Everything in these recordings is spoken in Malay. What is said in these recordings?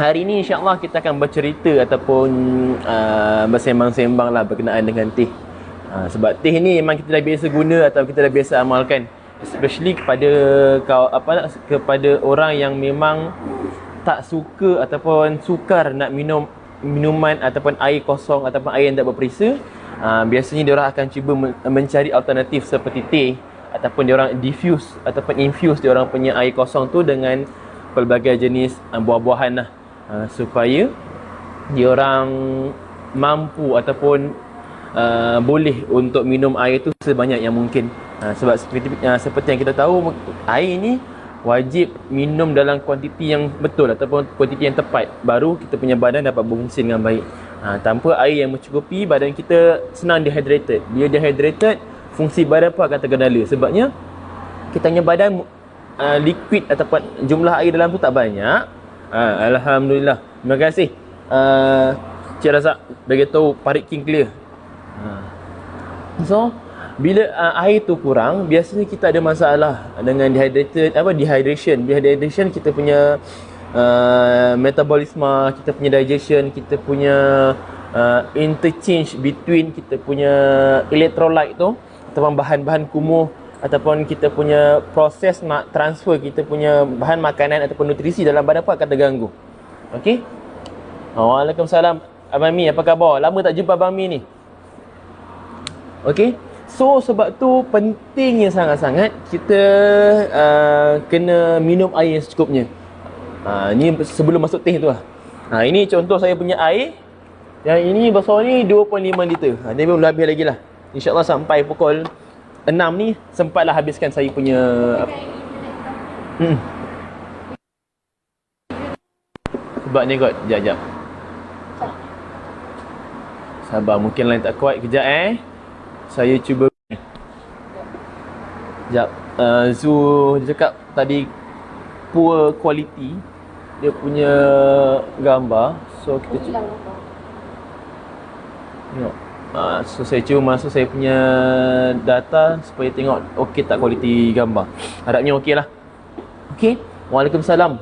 hari ni insya-Allah kita akan bercerita ataupun bersembang-sembang lah berkenaan dengan teh. Sebab teh ni memang kita dah biasa guna atau kita dah biasa amalkan, especially kepada kepada orang yang memang tak suka ataupun sukar nak minum minuman ataupun air kosong ataupun air yang tak berperisa. Biasanya diorang akan cuba mencari alternatif seperti teh ataupun diorang diffuse ataupun infuse diorang punya air kosong tu dengan pelbagai jenis buah-buahan lah, supaya diorang mampu ataupun boleh untuk minum air tu sebanyak yang mungkin. Sebab seperti yang kita tahu, air ni wajib minum dalam kuantiti yang betul ataupun kuantiti yang tepat, baru kita punya badan dapat berfungsi dengan baik. Tanpa air yang mencukupi, badan kita senang dehydrated. Bila dehydrated, fungsi badan pun akan tergendala. Sebabnya kita punya badan liquid ataupun jumlah air dalam tu tak banyak. Alhamdulillah. Terima kasih Cik Razak bagi tahu Parit King clear. So bila air tu kurang, biasanya kita ada masalah dengan dehydration. Dehydration kita punya metabolisme, kita punya digestion, kita punya interchange between kita punya electrolyte tu ataupun bahan-bahan kumuh, ataupun kita punya proses nak transfer kita punya bahan makanan ataupun nutrisi dalam badan pun akan terganggu. Okey. Waalaikumsalam Abang Mi, apa khabar? Lama tak jumpa Abang Mi ni. Okey. So sebab tu pentingnya sangat-sangat kita kena minum air yang secukupnya. Ni sebelum masuk teh tu lah. Ini contoh saya punya air. Yang ini besar ni 2.5 liter. Dia belum habis lagi lah. InsyaAllah sampai pukul 6 ni sempatlah habiskan saya punya sebab ni kot. Sekejap. Sabar, mungkin lain tak kuat. Kejap saya cuba. Sekejap. Zu dia cakap tadi poor quality dia punya gambar. So kita cuba. Tengok. So saya cuba masuk saya punya data supaya tengok okey tak kualiti gambar. Harapnya okey lah. Okey. Waalaikumsalam.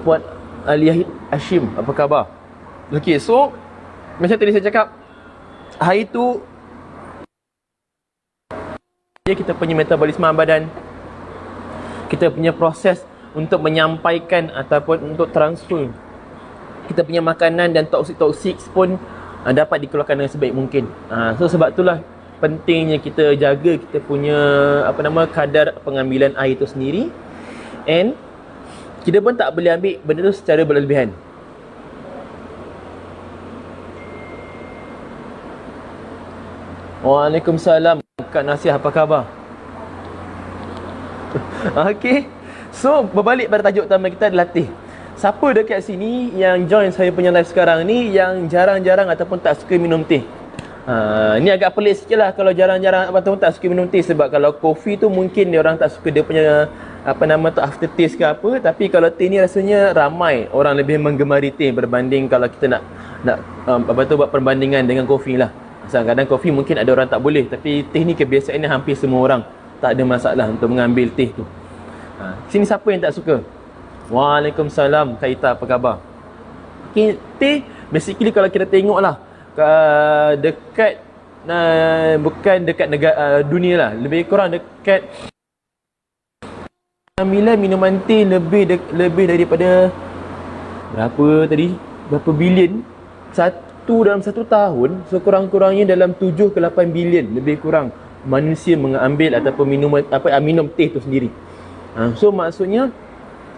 Puan Aliyah Hashim, apa khabar? Okey, so macam tadi saya cakap, air tu kita punya metabolisme badan, kita punya proses untuk menyampaikan ataupun untuk transfer kita punya makanan dan toksik-toksik pun dapat dikeluarkan dengan sebaik mungkin. So sebab itulah pentingnya kita jaga kita punya kadar pengambilan air itu sendiri, and kita pun tak boleh ambil benda tu secara berlebihan. Waalaikumsalam Kak Nasiah, apa khabar? Okey. So berbalik pada tajuk utama kita adalah teh. Siapa dekat sini yang join saya punya live sekarang ni yang jarang-jarang ataupun tak suka minum teh? Ni agak pelik sikit lah kalau jarang-jarang ataupun tak suka minum teh. Sebab kalau kopi tu mungkin dia orang tak suka dia punya aftertaste ke apa. Tapi kalau teh ni rasanya ramai orang lebih menggemari teh berbanding kalau kita nak buat perbandingan dengan kopi lah. Kadang-kadang kopi mungkin ada orang tak boleh, tapi teh ni kebiasaannya hampir semua orang tak ada masalah untuk mengambil teh tu. Sini siapa yang tak suka? Waalaikumsalam Kak Ita, apa khabar? Okay, teh basically kalau kita tengok lah dekat bukan dekat negara dunia lah, lebih kurang dekat minuman teh lebih daripada berapa bilion dalam satu tahun. So kurang-kurangnya dalam 7 ke 8 bilion lebih kurang manusia mengambil ataupun minum teh tu sendiri. So maksudnya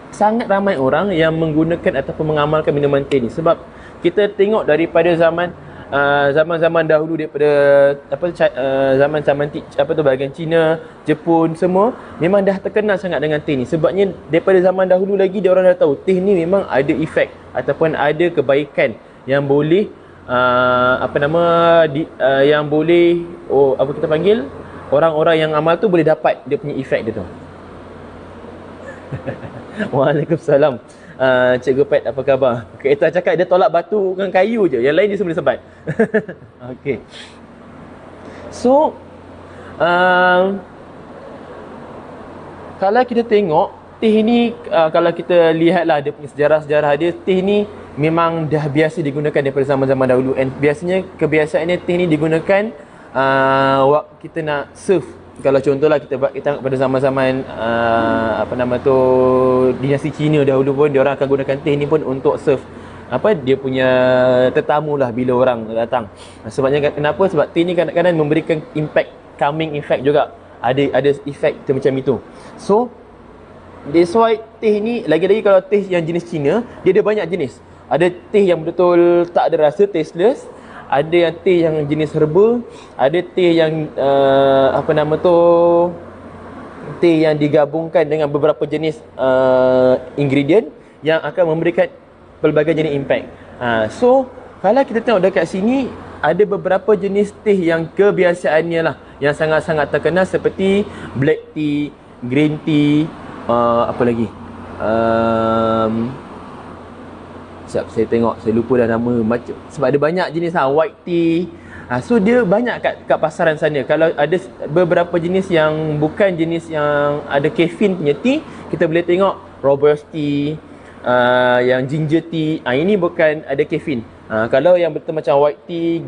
sangat ramai orang yang menggunakan ataupun mengamalkan minuman teh ni. Sebab kita tengok daripada zaman dahulu, daripada zaman bahagian Cina, Jepun semua memang dah terkenal sangat dengan teh ni. Sebabnya daripada zaman dahulu lagi dia orang dah tahu teh ni memang ada efek ataupun ada kebaikan yang boleh yang boleh kita panggil orang-orang yang amal tu boleh dapat dia punya efek dia tu. Waalaikumsalam. Cikgu Pat, apa khabar? Kita cakap dia tolak batu dengan kayu je, yang lain dia semua boleh sebat. Okey. So kalau kita tengok teh ni kalau kita lihatlah dia punya sejarah-sejarah dia, teh ni memang dah biasa digunakan daripada zaman-zaman dahulu, and biasanya kebiasaannya teh ni digunakan waktu kita nak serve. Kalau contohlah kita pada zaman-zaman apa nama tu, dinasti Cina dahulu pun dia orang akan gunakan teh ni pun untuk serve dia punya tetamu lah bila orang datang. Sebabnya kenapa? Sebab teh ni kadang-kadang memberikan impact, calming effect juga. Ada effect macam itu. So that's why teh ni, lagi-lagi kalau teh yang jenis Cina, dia ada banyak jenis. Ada teh yang betul tak ada rasa, tasteless. Ada yang teh yang jenis herba. Ada teh yang teh yang digabungkan dengan beberapa jenis ingredient yang akan memberikan pelbagai jenis impact. So kalau kita tengok dekat sini, ada beberapa jenis teh yang kebiasaannya lah yang sangat-sangat terkenal, seperti black tea, green tea, apa lagi? Sekejap saya tengok, saya lupa dah nama macam, sebab ada banyak jenis white tea. So dia banyak kat pasaran sana. Kalau ada beberapa jenis yang bukan jenis yang ada caffeine punya tea, kita boleh tengok robusta tea, yang ginger tea. Ini bukan ada caffeine. Kalau yang betul macam white tea,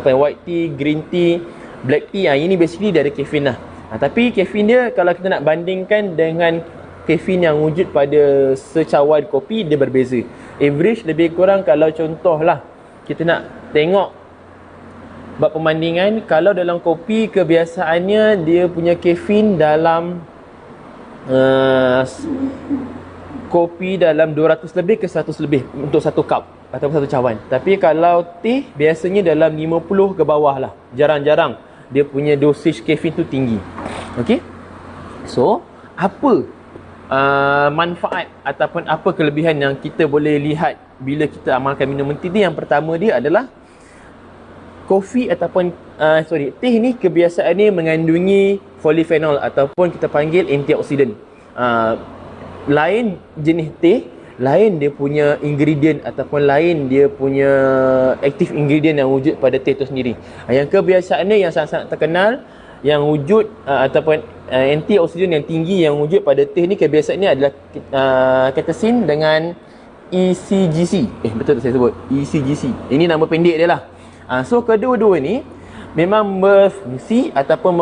white tea, green tea, black tea, ini basically dia ada caffeine lah. Tapi caffeine dia, kalau kita nak bandingkan dengan caffeine yang wujud pada secawan kopi, dia berbeza. Average lebih kurang, kalau contohlah kita nak tengok buat perbandingan, kalau dalam kopi kebiasaannya dia punya caffeine dalam kopi dalam 200 lebih ke 100 lebih untuk satu cup atau satu cawan. Tapi kalau teh biasanya dalam 50 ke bawah lah. Jarang-jarang dia punya dosage caffeine tu tinggi. Okey. So, apa manfaat ataupun apa kelebihan yang kita boleh lihat bila kita amalkan minum teh ni? Yang pertama dia adalah kopi ataupun teh ni kebiasaannya mengandungi polyphenol ataupun kita panggil antioksidan. Lain jenis teh, lain dia punya ingredient ataupun lain dia punya active ingredient yang wujud pada teh itu sendiri. Yang kebiasaannya yang sangat-sangat terkenal, yang wujud ataupun antioksidan yang tinggi yang wujud pada teh ni, kebiasaannya adalah catechin dengan ECGC. Betul tak saya sebut? ECGC. Ini nama pendek dia lah. So kedua-dua ni memang berfungsi ataupun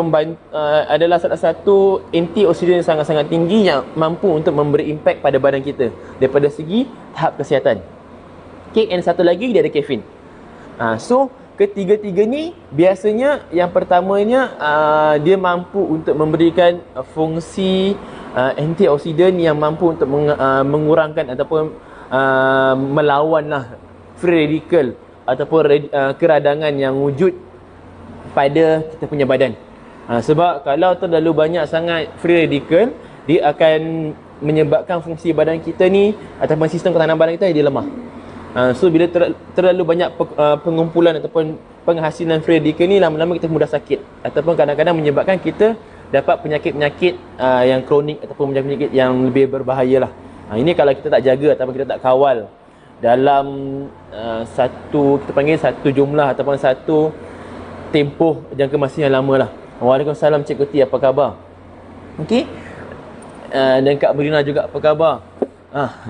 adalah salah satu antioksidan yang sangat-sangat tinggi yang mampu untuk memberi impact pada badan kita daripada segi tahap kesihatan. Okay, and satu lagi dia ada caffeine. So ketiga-tiga ni biasanya yang pertamanya dia mampu untuk memberikan fungsi antioksidan yang mampu untuk mengurangkan ataupun melawanlah free radical ataupun keradangan yang wujud pada kita punya badan. Sebab kalau terlalu banyak sangat free radical, dia akan menyebabkan fungsi badan kita ni ataupun sistem ketahanan badan kita dia lemah. So bila terlalu banyak pengumpulan ataupun penghasilan free radical ni, lama-lama kita mudah sakit ataupun kadang-kadang menyebabkan kita dapat penyakit-penyakit yang kronik ataupun penyakit yang lebih berbahaya lah. Ini kalau kita tak jaga ataupun kita tak kawal dalam kita panggil satu jumlah ataupun satu tempoh jangka masa yang lama lah. Waalaikumsalam Cikgu T, apa khabar? Okey. Dan Kak Berina juga, apa khabar?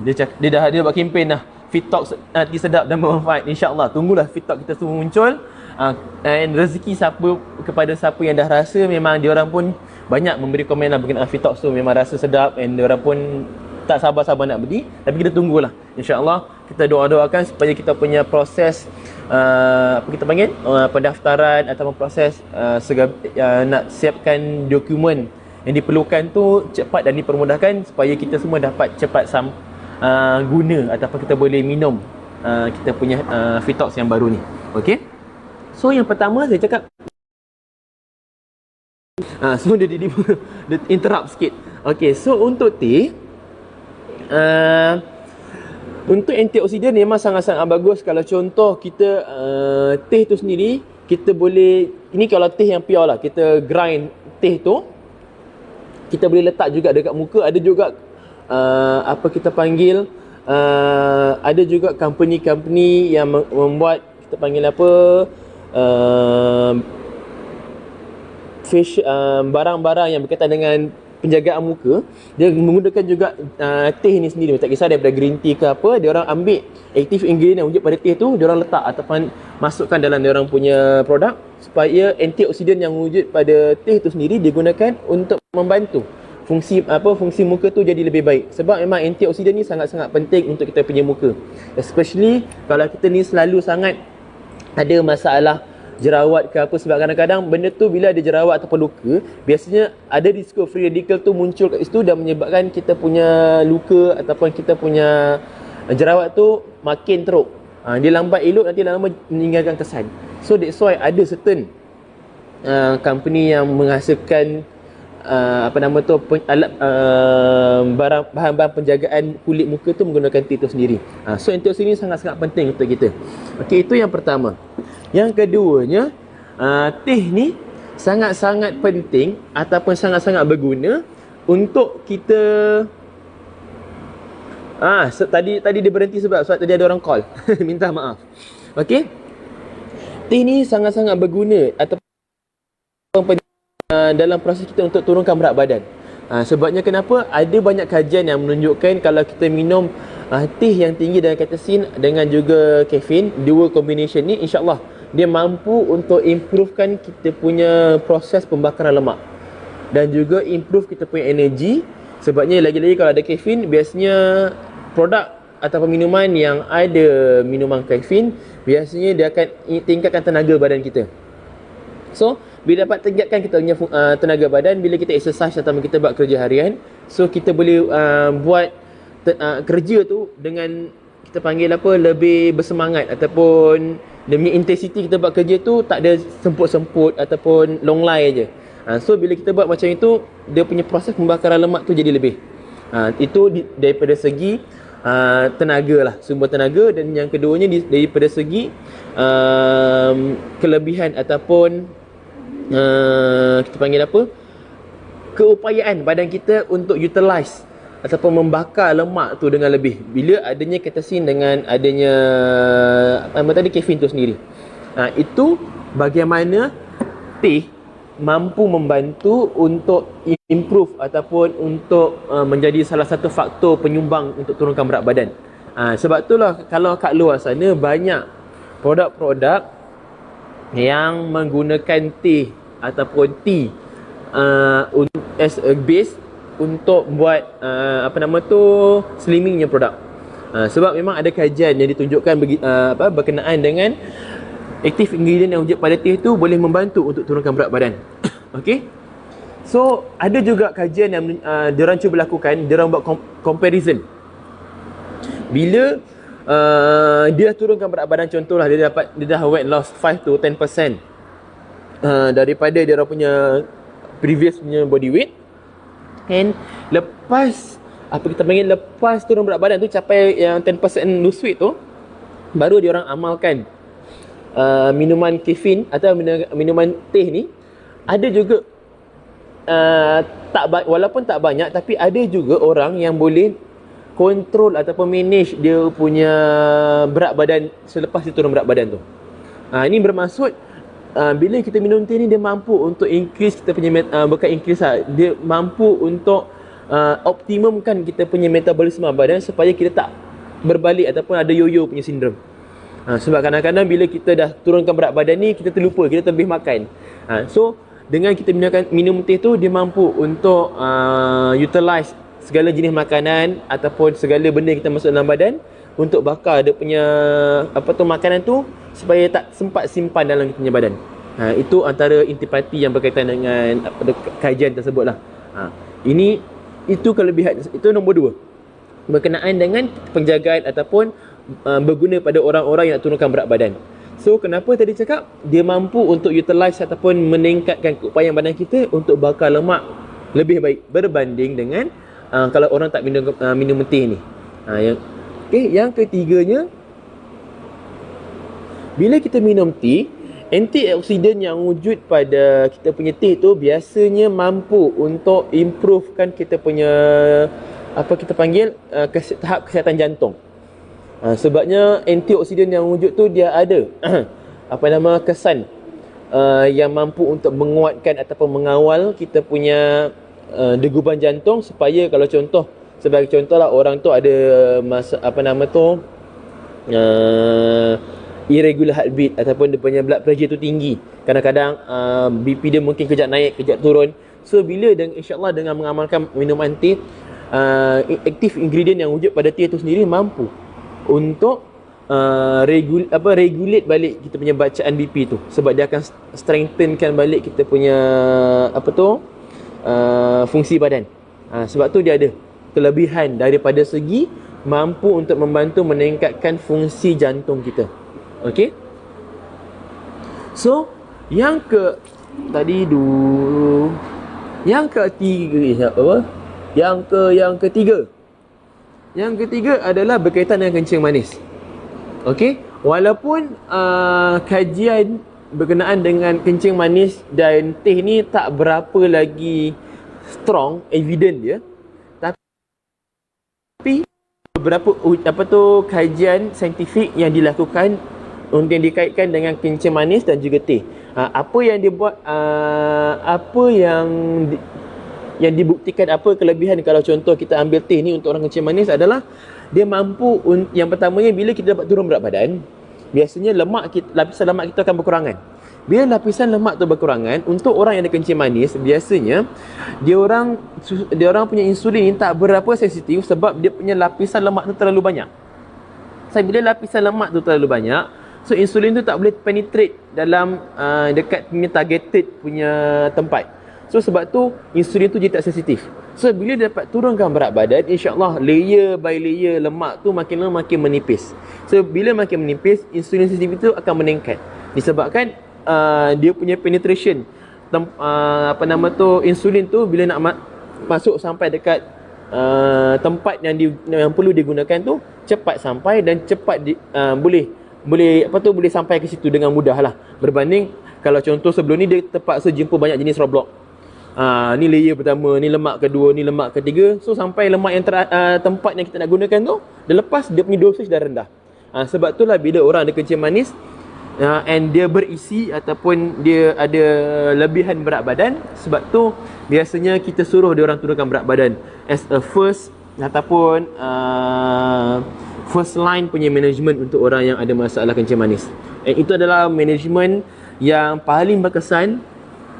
Dia dah buat kempen dah. Fit Talk nanti sedap dan bermanfaat, insya-Allah. Tunggulah Fit Talk kita semua muncul. And rezeki kepada siapa yang dah rasa, memang dia orang pun banyak memberi komen lah berkenaan Fit Talk tu, memang rasa sedap, and dia orang pun tak sabar-sabar nak beli. Tapi kita tunggulah, insya-Allah. Kita doa-doakan supaya kita punya proses pendaftaran ataupun proses nak siapkan dokumen yang diperlukan tu cepat dan dipermudahkan, supaya kita semua dapat cepat guna ataupun kita boleh minum kita punya Fitox yang baru ni. Okey. So yang pertama saya cakap so dia interrupt sikit. Okey, so untuk teh untuk antioksidan memang sangat-sangat bagus. Kalau contoh kita teh tu sendiri, kita boleh, ini kalau teh yang pure lah, kita grind teh tu, kita boleh letak juga dekat muka. Ada juga kita panggil ada juga company-company yang membuat, kita panggil barang-barang yang berkaitan dengan penjagaan muka, dia menggunakan juga teh ni sendiri. Tak kisah daripada green tea ke apa, dia orang ambil active ingredient yang wujud pada teh tu, dia orang letak ataupun masukkan dalam dia orang punya produk supaya antioksidan yang wujud pada teh tu sendiri digunakan untuk membantu fungsi muka tu jadi lebih baik. Sebab memang antioksidan ni sangat-sangat penting untuk kita punya muka, especially kalau kita ni selalu sangat ada masalah jerawat ke apa. Sebab kadang-kadang benda tu bila ada jerawat ataupun luka, biasanya ada risiko free radical tu muncul kat situ dan menyebabkan kita punya luka ataupun kita punya jerawat tu makin teruk. Dia lambat elok, nanti lama meninggalkan kesan. So that's why ada certain company yang menghasilkan alat bahan-bahan penjagaan kulit muka tu menggunakan teh tu sendiri. So antioksidan ni sangat-sangat penting untuk kita. Okey, itu yang pertama. Yang keduanya, teh ni sangat-sangat penting ataupun sangat-sangat berguna untuk kita tadi dia berhenti sebab tadi ada orang call. Minta maaf. Okey. Teh ni sangat-sangat berguna ataupun dalam proses kita untuk turunkan berat badan. Sebabnya kenapa? Ada banyak kajian yang menunjukkan kalau kita minum teh yang tinggi dengan katasin dengan juga kafein, dua combination ni, insya-Allah dia mampu untuk improvekan kita punya proses pembakaran lemak dan juga improve kita punya energi. Sebabnya lagi-lagi kalau ada kafein, biasanya produk ataupun minuman yang ada minuman kafein, biasanya dia akan tingkatkan tenaga badan kita. So bila dapat tingkatkan kita punya tenaga badan, bila kita exercise atau kita buat kerja harian, so kita boleh buat kerja tu dengan kita panggil lebih bersemangat, ataupun demi intensity kita buat kerja tu tak ada semput-semput ataupun long lie aje. So bila kita buat macam itu, dia punya proses pembakaran lemak tu jadi lebih. Itu daripada segi tenaga lah, sumber tenaga. Dan yang keduanya daripada segi kelebihan ataupun kita panggil keupayaan badan kita untuk utilize ataupun membakar lemak tu dengan lebih bila adanya katasin dengan adanya tadi kafein tu sendiri. Itu bagaimana teh mampu membantu untuk improve ataupun untuk menjadi salah satu faktor penyumbang untuk turunkan berat badan. Sebab itulah kalau kat luar sana banyak produk-produk yang menggunakan teh ataupun tea as a base untuk buat slimmingnya produk. Sebab memang ada kajian yang ditunjukkan berkenaan dengan aktif ingredient yang wujud pada teh tu boleh membantu untuk turunkan berat badan. Okey. So ada juga kajian yang diorang cuba lakukan, diorang buat comparison. Bila dia turunkan berat badan, contohlah dia dah weight loss 5 to 10% daripada dia punya previous punya body weight, and lepas lepas turun berat badan tu capai yang 10% lose weight tu, baru dia orang amalkan minuman kafein atau minuman teh ni. Ada juga walaupun tak banyak, tapi ada juga orang yang boleh kontrol ataupun manage dia punya berat badan selepas dia turun berat badan tu. Ini bermaksud bila kita minum teh ni, dia mampu untuk increase kita punya bukan increase dia mampu untuk optimumkan kita punya metabolisme badan supaya kita tak berbalik ataupun ada yo-yo punya sindrom. Sebab kadang-kadang bila kita dah turunkan berat badan ni, kita terlupa, kita terlebih makan. So dengan kita minum teh tu, dia mampu untuk utilize segala jenis makanan ataupun segala benda yang kita masuk dalam badan untuk bakar dia punya makanan tu supaya tak sempat simpan dalam kita punya badan. Itu antara intipati yang berkaitan dengan kajian tersebut lah. Itu kelebihan, itu nombor 2 berkenaan dengan penjagaan ataupun berguna pada orang-orang yang nak turunkan berat badan. So kenapa tadi cakap dia mampu untuk utilize ataupun meningkatkan keupayaan badan kita untuk bakar lemak lebih baik berbanding dengan kalau orang tak minum teh ni. Yang ketiganya, bila kita minum teh, antioksidan yang wujud pada kita punya teh tu biasanya mampu untuk improvekan kita punya tahap kesihatan jantung. Sebabnya antioksidan yang wujud tu dia ada kesan yang mampu untuk menguatkan ataupun mengawal kita punya degupan jantung, supaya kalau contoh, sebagai contoh lah, orang tu ada irregular heartbeat ataupun dia punya blood pressure tu tinggi. Kadang-kadang BP dia mungkin kejap naik, kejap turun. So bila insyaAllah dengan mengamalkan minuman teh, aktif ingredient yang wujud pada teh tu sendiri mampu untuk regulate balik kita punya bacaan BP tu, sebab dia akan strengthenkan balik kita punya fungsi badan. Sebab tu dia ada kelebihan daripada segi mampu untuk membantu meningkatkan fungsi jantung kita. Okey. So, yang ketiga adalah berkaitan dengan kencing manis. Okey, walaupun kajian berkenaan dengan kencing manis dan teh ni tak berapa lagi strong evidence dia, tapi beberapa kajian saintifik yang dilakukan untuk yang dikaitkan dengan kencing manis dan juga teh. Apa yang dia buat, yang dibuktikan, apa kelebihan kalau contoh kita ambil teh ni untuk orang kencing manis adalah dia mampu, yang pertamanya bila kita dapat turun berat badan, biasanya lapisan lemak kita akan berkurangan. Bila lapisan lemak tu berkurangan, untuk orang yang ada kencing manis, biasanya dia orang punya insulin tak berapa sensitif sebab dia punya lapisan lemak tu terlalu banyak. Bila lapisan lemak tu terlalu banyak, so insulin tu tak boleh penetrate dalam dekat punya targeted punya tempat. So sebab tu insulin tu jadi tak sensitif. So bila dia dapat turunkan berat badan, insyaAllah layer by layer lemak tu makin lama makin menipis. So bila makin menipis, insulin sensitif tu akan meningkat. Disebabkan dia punya penetration insulin tu bila nak masuk sampai dekat tempat yang perlu digunakan tu, cepat sampai dan cepat boleh sampai ke situ dengan mudah lah, berbanding kalau contoh sebelum ni dia terpaksa jumpa banyak jenis Roblox. Ni layer pertama, ni lemak kedua, ni lemak ketiga. So sampai lemak yang tempat yang kita nak gunakan tu, dia lepas, dia punya dosage dah rendah. Sebab itulah bila orang ada kencing manis and dia berisi ataupun dia ada lebihan berat badan, sebab tu biasanya kita suruh dia orang turunkan berat badan as a first line punya management untuk orang yang ada masalah kencing manis. And itu adalah management yang paling berkesan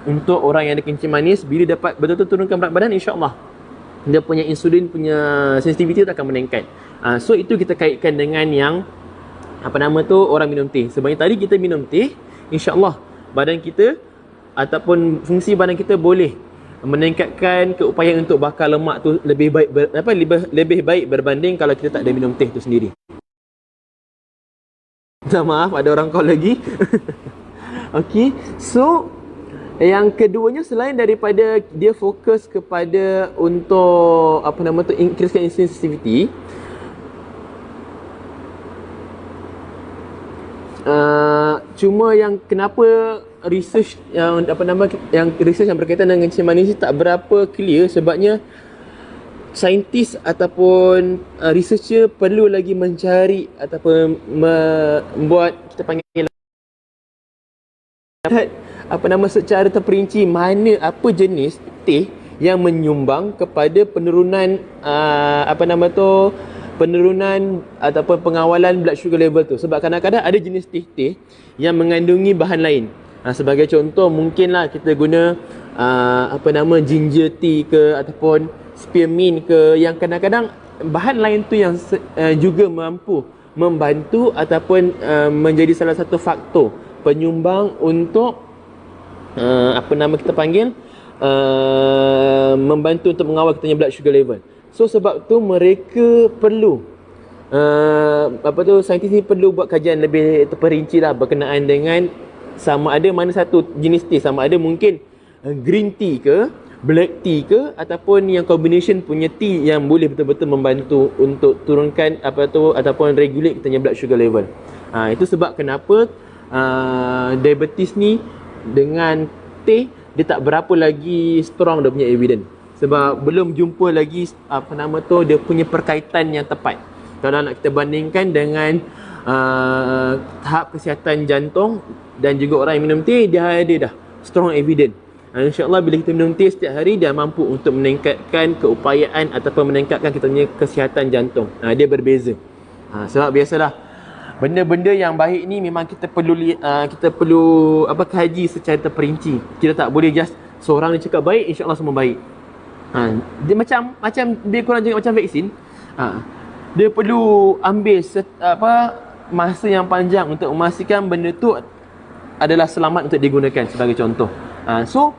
untuk orang yang ada kencing manis. Bila dapat betul-betul turunkan berat badan, insyaAllah dia punya insulin punya sensitivity akan meningkat. So itu kita kaitkan dengan yang orang minum teh. Sebenarnya tadi kita minum teh, insyaAllah badan kita ataupun fungsi badan kita boleh meningkatkan keupayaan untuk bakar lemak tu lebih baik berbanding kalau kita tak ada minum teh tu sendiri. Maaf, ada orang call lagi. Okey, so yang keduanya, selain daripada dia fokus kepada untuk increasekan insulin sensitivity, cuma yang kenapa research yang research yang berkaitan dengan kencing manis tak berapa clear, sebabnya saintis ataupun researcher perlu lagi mencari ataupun membuat kita panggil secara terperinci apa jenis teh yang menyumbang kepada penurunan penurunan ataupun pengawalan blood sugar level tu. Sebab kadang-kadang ada jenis teh yang mengandungi bahan lain. Sebagai contoh, mungkinlah kita guna ginger tea ke ataupun spearmint ke, yang kadang-kadang bahan lain tu yang juga mampu membantu ataupun menjadi salah satu faktor penyumbang untuk membantu untuk mengawal kita punya blood sugar level. So sebab tu mereka perlu saintis ni perlu buat kajian lebih terperinci lah berkenaan dengan sama ada mana satu jenis teh, sama ada mungkin green tea ke, black tea ke, ataupun yang combination punya tea yang boleh betul-betul membantu untuk turunkan ataupun regulate kita punya blood sugar level. Itu sebab kenapa diabetes ni dengan teh dia tak berapa lagi strong dia punya evidence, sebab belum jumpa lagi dia punya perkaitan yang tepat. Kalau nak kita bandingkan dengan tahap kesihatan jantung dan juga orang yang minum teh, dia ada dah strong evidence. InsyaAllah bila kita minum teh setiap hari, dia mampu untuk meningkatkan keupayaan ataupun meningkatkan kita punya kesihatan jantung. Dia berbeza. Sebab biasalah benda-benda yang baik ni memang kita perlu kaji secara terperinci. Kita tak boleh just seorang ni cakap baik, insyaAllah semua baik. Dia macam dia kurang juga macam vaksin. Dia perlu ambil masa yang panjang untuk memastikan benda tu adalah selamat untuk digunakan sebagai contoh. So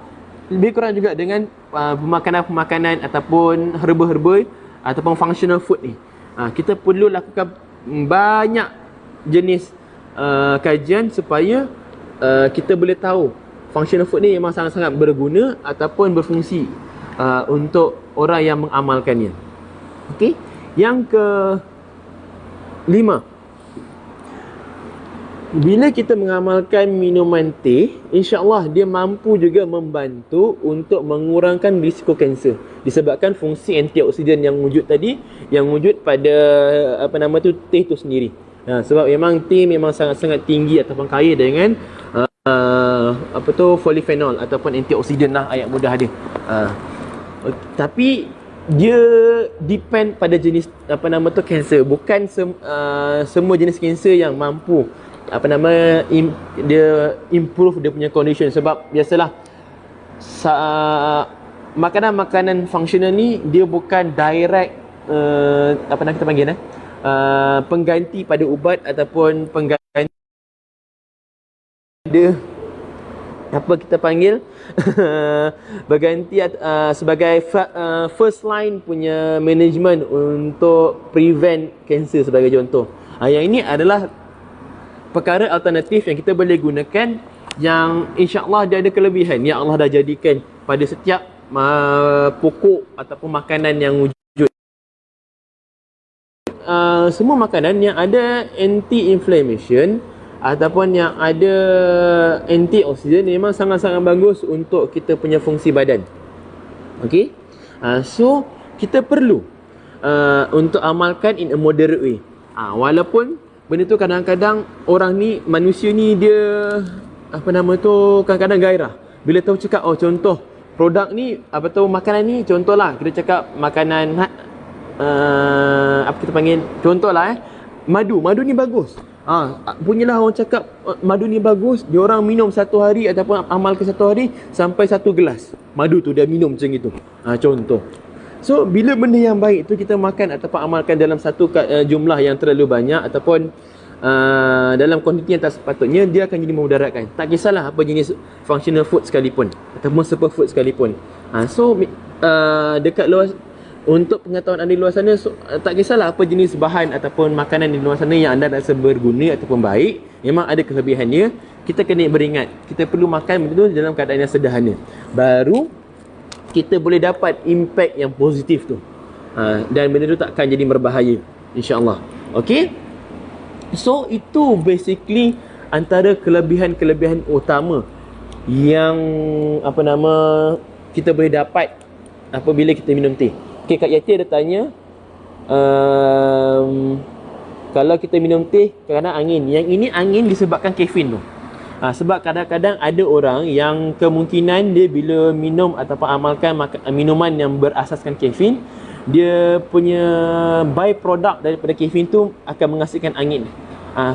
lebih kurang juga dengan pemakanan-pemakanan ataupun herba-herba ataupun functional food ni. Kita perlu lakukan banyak jenis kajian supaya kita boleh tahu functional food ni memang sangat-sangat berguna ataupun berfungsi untuk orang yang mengamalkannya. Okey. Yang ke-5, bila kita mengamalkan minuman teh, insya-Allah dia mampu juga membantu untuk mengurangkan risiko kanser disebabkan fungsi antioksidan yang wujud tadi, yang wujud pada teh tu sendiri. Sebab memang teh memang sangat-sangat tinggi ataupun kaya dengan polyphenol ataupun antioksidan lah, ayat mudah dia. Tapi dia depend pada jenis kanser. Bukan semua jenis kanser yang mampu dia improve dia punya condition. Sebab biasalah makanan-makanan functional ni dia bukan direct kita panggil pengganti pada ubat ataupun pengganti dia kita panggil berganti sebagai first line punya management untuk prevent cancer sebagai contoh. Yang ini adalah perkara alternatif yang kita boleh gunakan, yang insya-Allah dia ada kelebihan yang Allah dah jadikan pada setiap pokok ataupun makanan yang wujud. Semua makanan yang ada anti-inflammation ataupun yang ada antioksidan memang sangat-sangat bagus untuk kita punya fungsi badan. Okey. So kita perlu untuk amalkan in a moderate way. Walaupun benda tu kadang-kadang orang ni, manusia ni dia kadang-kadang gairah bila tahu cakap contoh produk ni makanan ni, contohlah kita cakap makanan kita panggil contohlah madu ni bagus. Punyalah orang cakap madu ni bagus, dia orang minum satu hari ataupun amalkan satu hari sampai 1 gelas madu tu dia minum macam itu. Contoh. So bila benda yang baik tu kita makan ataupun amalkan dalam satu jumlah yang terlalu banyak ataupun dalam kuantiti yang tak sepatutnya, dia akan jadi memudaratkan. Tak kisahlah apa jenis functional food sekalipun ataupun superfood sekalipun. So dekat luar, untuk pengetahuan anda di luar sana, tak kisahlah apa jenis bahan ataupun makanan di luar sana yang anda rasa berguna ataupun baik, memang ada kelebihannya. Kita kena beringat, kita perlu makan betul dalam keadaan yang sederhana, baru kita boleh dapat impact yang positif tu. Dan benda tu takkan jadi berbahaya, insya-Allah. Okey. So itu basically antara kelebihan-kelebihan utama yang kita boleh dapat apabila kita minum teh. Okay, Kak Yati ada tanya, kalau kita minum teh kadang-kadang angin. Yang ini angin disebabkan kafein tu. Sebab kadang-kadang ada orang yang kemungkinan dia bila minum ataupun amalkan minuman yang berasaskan kafein, dia punya byproduct daripada kafein tu akan menghasilkan angin.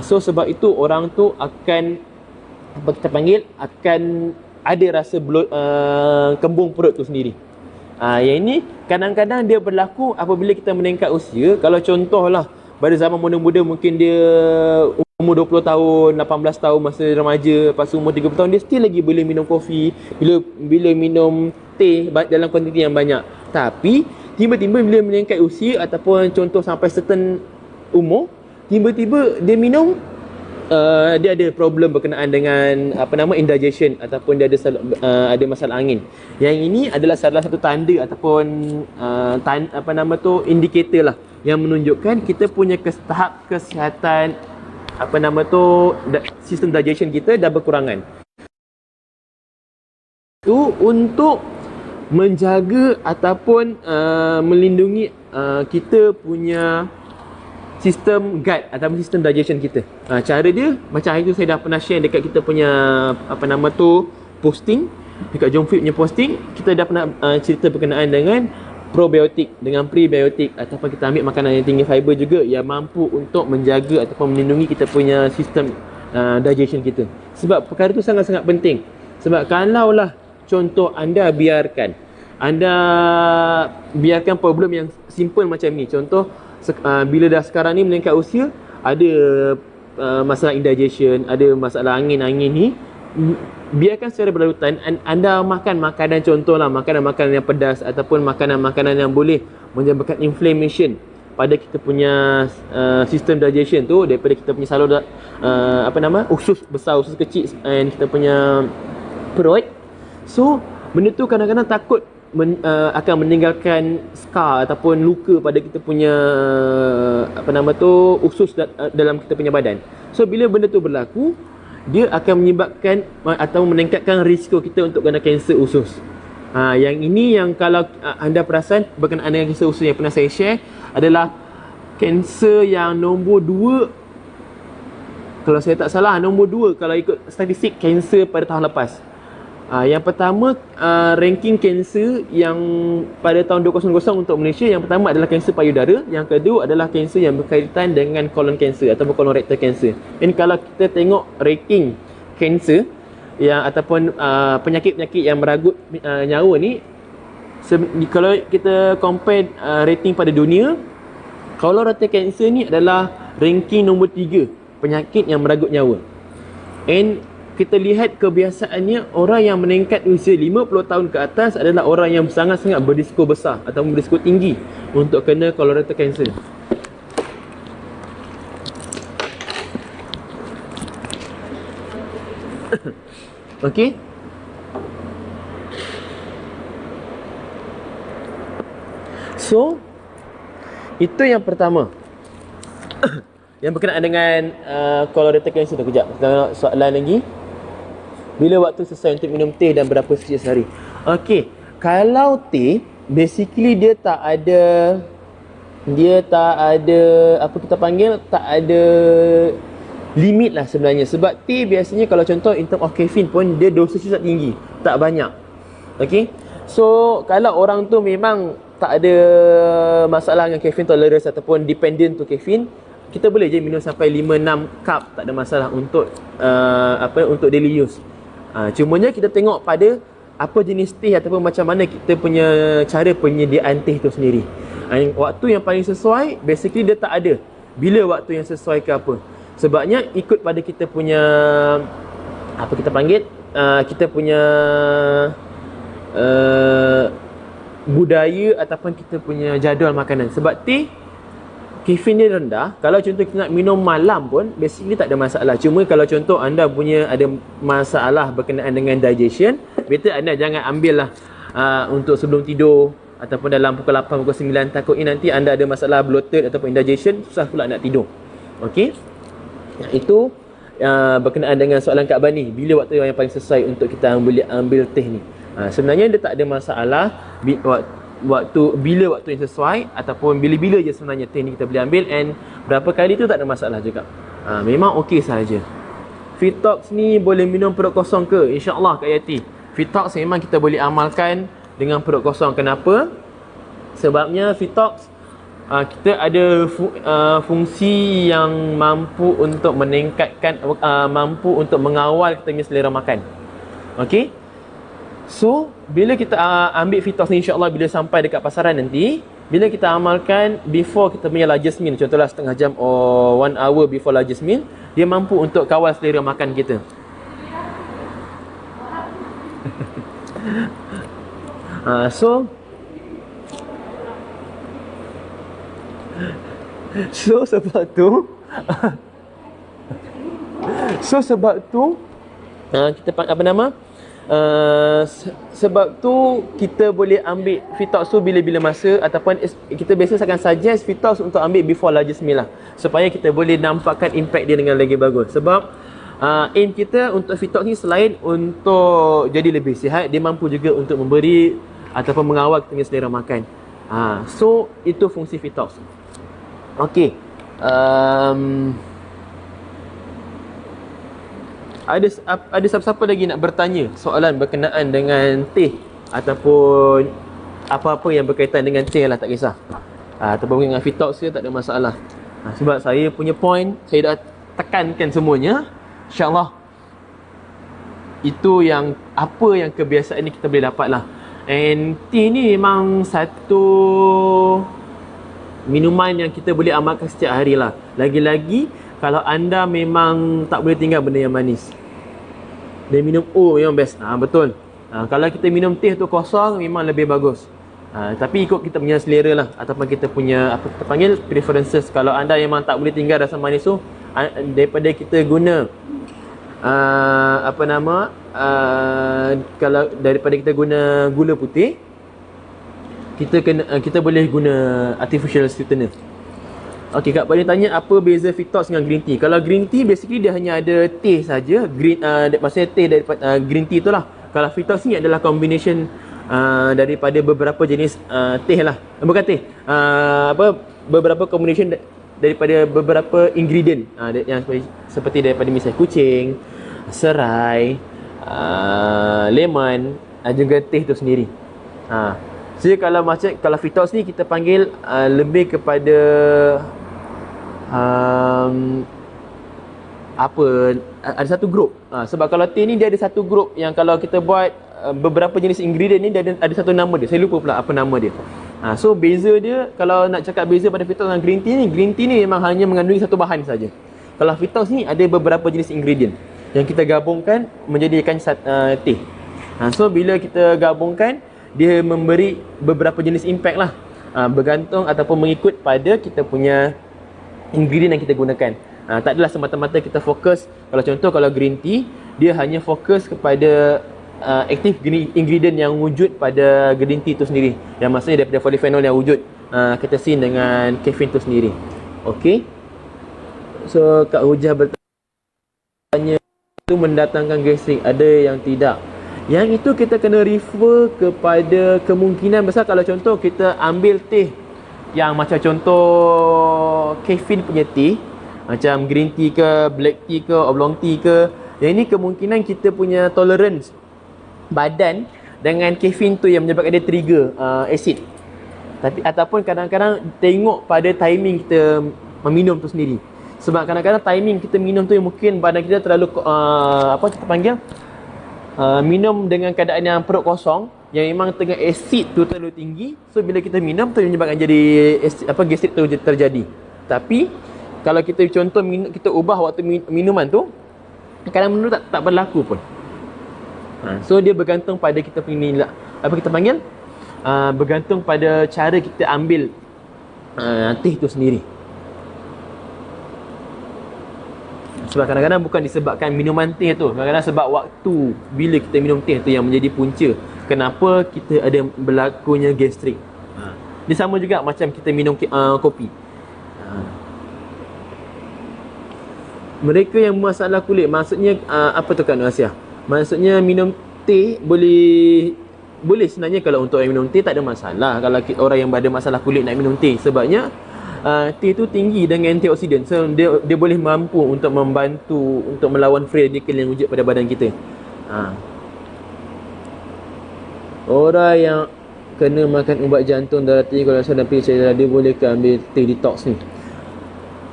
So sebab itu orang tu akan akan ada rasa kembung perut tu sendiri. Yang ini kadang-kadang dia berlaku apabila kita meningkat usia. Kalau contohlah pada zaman muda-muda, mungkin dia umur 20 tahun, 18 tahun masa remaja, lepas umur 30 tahun dia still lagi boleh minum kopi, bila minum teh dalam kuantiti yang banyak. Tapi tiba-tiba bila meningkat usia ataupun contoh sampai certain umur, tiba-tiba dia minum, dia ada problem berkenaan dengan indigestion ataupun dia ada masalah angin. Yang ini adalah salah satu tanda ataupun indikator lah yang menunjukkan kita punya tahap kesihatan sistem digestion kita dah berkurangan. Itu untuk menjaga ataupun melindungi kita punya sistem gut ataupun sistem digestion kita. Cara dia macam hari tu saya dah pernah share dekat kita punya posting. dekat Jom Fit punya posting, kita dah pernah cerita berkenaan dengan probiotik dengan prebiotik, ataupun kita ambil makanan yang tinggi fiber juga yang mampu untuk menjaga ataupun melindungi kita punya sistem digestion kita. Sebab perkara tu sangat-sangat penting. Sebab kalaulah contoh anda biarkan problem yang simple macam ni. Contoh bila dah sekarang ni meningkat usia, ada masalah indigestion, ada masalah angin-angin ni, biarkan secara berlarutan anda makan makanan, contohlah makanan-makanan yang pedas ataupun makanan-makanan yang boleh menyebabkan inflammation pada kita punya sistem digestion tu, daripada kita punya salur usus besar, usus kecil and kita punya perut. So benda tu kadang-kadang takut akan meninggalkan scar ataupun luka pada kita punya usus dalam kita punya badan. So bila benda tu berlaku, dia akan menyebabkan atau meningkatkan risiko kita untuk kena kanser usus. Yang ini yang kalau anda perasan berkenaan dengan kanser usus yang pernah saya share adalah kanser yang nombor 2, kalau saya tak salah nombor 2 kalau ikut statistik kanser pada tahun lepas. Yang pertama, ranking kanser yang pada tahun 2020 untuk Malaysia, yang pertama adalah kanser payudara, yang kedua adalah kanser yang berkaitan dengan colon cancer ataupun colorectal cancer. Dan kalau kita tengok ranking kanser yang ataupun penyakit-penyakit yang meragut nyawa ni, kalau kita compare rating pada dunia, colorectal cancer ni adalah ranking nombor 3 penyakit yang meragut nyawa. And kita lihat kebiasaannya orang yang meningkat usia 50 tahun ke atas adalah orang yang sangat-sangat berisiko besar atau berisiko tinggi untuk kena colorectal cancer. Okey. So itu yang pertama. Yang berkenaan dengan colorectal cancer tu. Kejap, kita tengok soalan lagi. Bila waktu selesai untuk minum teh dan berapa sesi sehari? Okey, kalau teh basically dia tak ada apa kita panggil, tak ada limit lah sebenarnya. Sebab teh biasanya kalau contoh in term of caffeine pun dia dosage tak tinggi, tak banyak. Okey, so kalau orang tu memang tak ada masalah dengan caffeine tolerance ataupun dependent to caffeine, kita boleh je minum sampai 5-6 cup, tak ada masalah untuk untuk daily use. Cumanya kita tengok pada apa jenis teh ataupun macam mana kita punya cara penyediaan teh tu sendiri. Waktu yang paling sesuai basically dia tak ada bila waktu yang sesuai ke apa. Sebabnya ikut pada kita punya apa kita panggil kita punya budaya ataupun kita punya jadual makanan. Sebab teh caffeine dia rendah. Kalau contoh kita nak minum malam pun basically tak ada masalah. Cuma kalau contoh anda punya ada masalah berkenaan dengan digestion, better anda jangan ambil lah untuk sebelum tidur ataupun dalam pukul 8, pukul 9. Takutnya nanti anda ada masalah bloated ataupun indigestion, susah pula nak tidur. Okey, itu berkenaan dengan soalan Kak Bani, bila waktu yang paling sesuai untuk kita ambil teh ni. Sebenarnya dia tak ada masalah bila waktu yang sesuai ataupun bila-bila je sebenarnya teh ni kita boleh ambil, and berapa kali tu tak ada masalah juga. Memang okey sahaja. Fitox ni boleh minum perut kosong ke? InsyaAllah Kak Yati, Fitox memang kita boleh amalkan dengan perut kosong. Kenapa? Sebabnya Fitox kita ada fungsi yang mampu untuk meningkatkan, mampu untuk mengawal kita punya selera makan. Okey, so bila kita ambil Fitox ni, insyaAllah bila sampai dekat pasaran nanti, bila kita amalkan before kita punya largest meal, contohlah setengah jam or 1 hour before largest meal, dia mampu untuk kawal selera makan kita. So sebab tu kita apa nama? Sebab tu kita boleh ambil Fitox tu bila-bila masa, ataupun kita biasa akan suggest Fitox untuk ambil before largest meal lah, supaya kita boleh nampakkan impact dia dengan lagi bagus. Sebab aim kita untuk Fitox ni selain untuk jadi lebih sihat, dia mampu juga untuk memberi ataupun mengawal kita punya selera makan. So itu fungsi Fitox. Okey, Ada siapa-siapa lagi nak bertanya soalan berkenaan dengan teh ataupun apa-apa yang berkaitan dengan teh lah, tak kisah. Ataupun dengan Fitox ke, tak ada masalah. Sebab saya punya point, saya dah tekankan semuanya. InsyaAllah itu yang apa yang kebiasaan ni kita boleh dapat lah. And teh ni memang satu minuman yang kita boleh amalkan setiap hari lah. Lagi-lagi kalau anda memang tak boleh tinggal benda yang manis, dia minum memang best. Betul. Kalau kita minum teh tu kosong memang lebih bagus. Tapi ikut kita punya selera lah, ataupun kita punya apa kita panggil preferences. Kalau anda memang tak boleh tinggal rasa manis tu, daripada kita guna kalau daripada kita guna gula putih, kita boleh guna artificial sweetener. Okey, Kak Bani tanya apa beza Fitox dengan green tea. Kalau green tea basically dia hanya ada teh saja, maksudnya teh daripada green tea itulah. Kalau Fitox ni adalah combination daripada beberapa jenis teh lah. Bukan teh. Beberapa combination daripada beberapa ingredient yang seperti daripada misalnya kucing, serai, lemon, juga teh tu sendiri. Jadi kalau Fitox ni kita panggil lebih kepada ada satu grup. Sebab kalau teh ni dia ada satu grup yang kalau kita buat beberapa jenis ingredient ni dia ada satu nama dia. Saya lupa pula apa nama dia. So beza dia, kalau nak cakap beza pada Fitox dengan green tea ni memang hanya mengandungi satu bahan saja. Kalau Fitox ni ada beberapa jenis ingredient yang kita gabungkan menjadikan teh. So bila kita gabungkan, dia memberi beberapa jenis impact lah, bergantung ataupun mengikut pada kita punya ingredient yang kita gunakan. Tak adalah semata-mata kita fokus. Kalau contoh, kalau green tea, dia hanya fokus kepada aktif ingredient yang wujud pada green tea tu sendiri, yang maksudnya daripada polyphenol yang wujud, catechin dengan caffeine tu sendiri. Okey. So Kak Hujah bertanya, itu mendatangkan gastrik, ada yang tidak. Yang itu kita kena refer kepada kemungkinan besar. Kalau contoh kita ambil teh yang macam contoh caffeine punya teh, macam green tea ke, black tea ke, oolong tea ke, yang ini kemungkinan kita punya tolerance badan dengan caffeine tu yang menyebabkan dia trigger acid. Tapi ataupun kadang-kadang tengok pada timing kita meminum tu sendiri. Sebab kadang-kadang timing kita minum tu yang mungkin badan kita terlalu kita panggil minum dengan keadaan yang perut kosong, yang memang tengah acid tu terlalu tinggi. So bila kita minum tu menyebabkan jadi gastrik tu terjadi. Tapi kalau kita contoh kita ubah waktu minuman tu, kadang minum tak berlaku pun. So dia bergantung pada kita punya bergantung pada cara kita ambil teh tu sendiri. Sebab kadang-kadang bukan disebabkan minuman teh tu, kadang-kadang sebab waktu bila kita minum teh tu yang menjadi punca kenapa kita ada berlakunya gastrik. Dia sama juga macam kita minum kopi. Mereka yang masalah kulit, maksudnya apa tu Kak Nur Asia? Maksudnya minum teh boleh sebenarnya. Kalau untuk orang minum teh tak ada masalah. Kalau orang yang ada masalah kulit nak minum teh, sebabnya teh tu tinggi dengan antioksidan. So dia boleh mampu untuk membantu untuk melawan free radical yang wujud pada badan kita. Orang yang kena makan ubat jantung, darah tinggi, kolesterol dan penyakit darah, dia boleh ke ambil teh detox ni?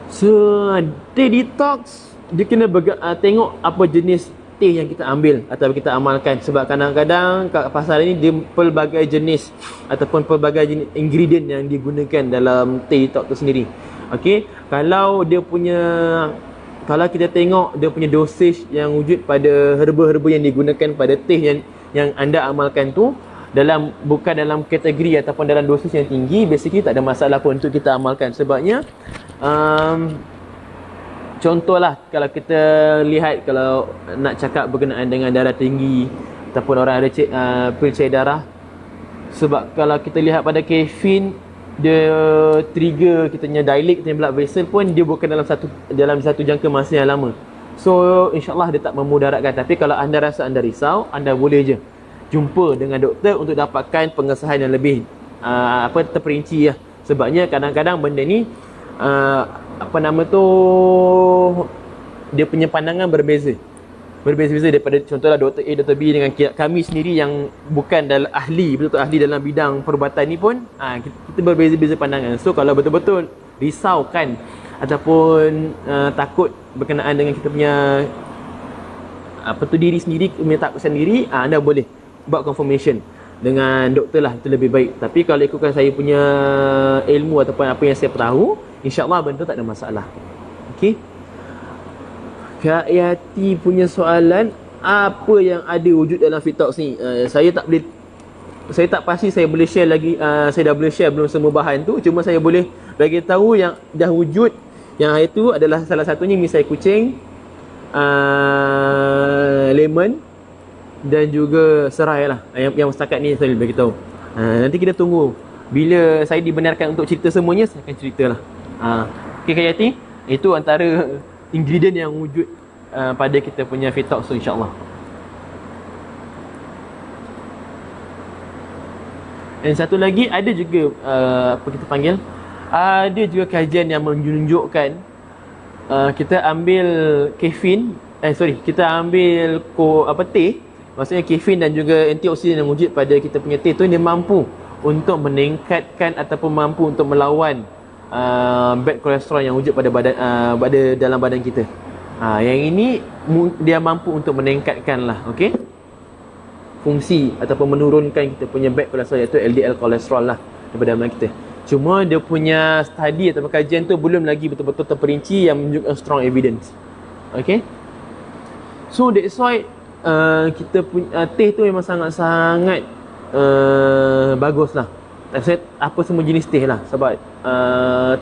So teh detox dia kena tengok apa jenis teh yang kita ambil atau kita amalkan. Sebab kadang-kadang kat pasar ni dia pelbagai jenis ataupun pelbagai jenis ingredient yang digunakan dalam teh detox tu sendiri. Okey, kalau kita tengok dia punya dosage yang wujud pada herba-herba yang digunakan pada teh yang anda amalkan tu, bukan dalam kategori ataupun dalam dosis yang tinggi, basically tak ada masalah pun untuk kita amalkan. Sebabnya contohlah, kalau kita lihat, kalau nak cakap berkenaan dengan darah tinggi ataupun orang ada percaya darah, sebab kalau kita lihat pada caffeine, dia trigger kita punya dilate, kita punya blood vessel pun dia bukan dalam satu jangka masa yang lama. So insyaAllah dia tak memudaratkan. Tapi kalau anda rasa anda risau, anda boleh je jumpa dengan doktor untuk dapatkan pengesahan yang lebih terperinci lah. Sebabnya kadang-kadang benda ni dia punya pandangan berbeza. berbeza-beza daripada contohlah Dr. A, Dr. B dengan kami sendiri yang bukan dalam ahli, betul-betul ahli dalam bidang perubatan ni pun kita berbeza-beza pandangan. So kalau betul-betul risaukan ataupun takut berkenaan dengan kita punya diri sendiri, punya takut sendiri, anda boleh buat confirmation dengan doktor lah, itu lebih baik. Tapi kalau ikutkan saya punya ilmu ataupun apa yang saya tahu, insyaAllah benda tak ada masalah. Okey. Kak Yati punya soalan, apa yang ada wujud dalam Fitox ni? Saya tak pasti saya boleh share lagi. Saya dah boleh share belum semua bahan tu. Cuma saya boleh bagi tahu yang dah wujud. Yang itu adalah salah satunya misai kucing, lemon dan juga serai lah. Yang setakat ni saya boleh bagi tahu. Nanti kita tunggu bila saya dibenarkan untuk cerita semuanya, saya akan ceritalah. Okey Kak Yati, itu antara ingredient yang wujud pada kita punya Fitox tu, insyaAllah. Dan satu lagi, ada juga apa kita panggil, ada juga kajian yang menunjukkan kita ambil kita ambil teh, maksudnya kafein dan juga antioksidan yang wujud pada kita punya teh tu, dia mampu untuk meningkatkan ataupun mampu untuk melawan bad kolesterol yang wujud pada dalam badan kita. Yang ini dia mampu untuk meningkatkan lah, okey, fungsi ataupun menurunkan kita punya bad kolesterol, iaitu LDL kolesterol lah daripada badan kita. Cuma dia punya study atau kajian tu belum lagi betul-betul terperinci yang menunjukkan strong evidence. Okey. So that's why kita punya teh tu memang sangat-sangat bagus lah. Apa semua jenis teh lah, sebab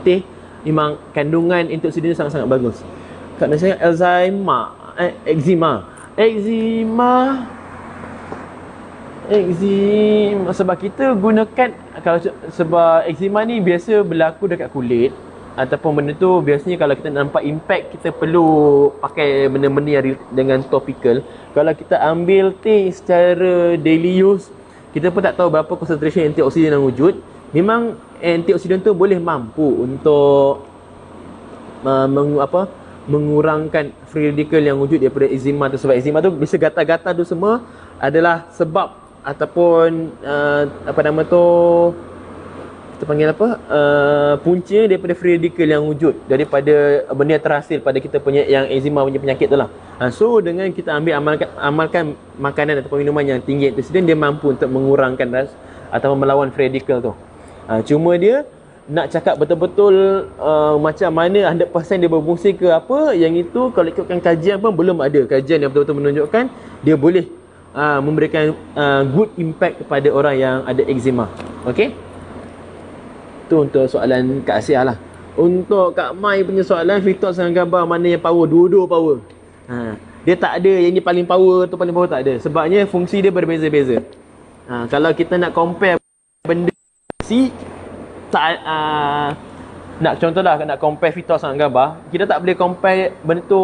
teh memang kandungan antioksidan sangat-sangat bagus. Kat saya eczema sebab kita gunakan, sebab eczema ni biasa berlaku dekat kulit ataupun benda tu biasanya kalau kita nampak impact, kita perlu pakai benda-benda yang dengan topical. Kalau kita ambil teh secara daily use, kita pun tak tahu berapa concentration antioksidan yang wujud. Memang antioksidan tu boleh mampu untuk mengurangkan free radical yang wujud daripada eczema tu. Sebab eczema tu bisa gatal-gatal tu semua adalah sebab ataupun kita panggil punca daripada free radical yang wujud daripada benda yang terhasil pada kita punya yang eczema punya penyakit tu lah. So dengan kita amalkan makanan ataupun minuman yang tinggi antioksidan, dia mampu untuk mengurangkan atau melawan free radical tu. Cuma dia nak cakap betul-betul macam mana 100% dia berfungsi ke apa, yang itu kalau ikutkan kajian pun belum ada kajian yang betul-betul menunjukkan dia boleh memberikan good impact kepada orang yang ada eczema. Okey, tu untuk soalan Kak Asiah lah. Untuk Kak Mai punya soalan, Fitox dengan gambar mana yang power? Dua-dua power. Dia tak ada yang ni paling power tu paling power, tak ada. Sebabnya fungsi dia berbeza-beza. Kalau kita nak compare benda nak contohlah nak compare Fitox dengan gambar, kita tak boleh compare benda tu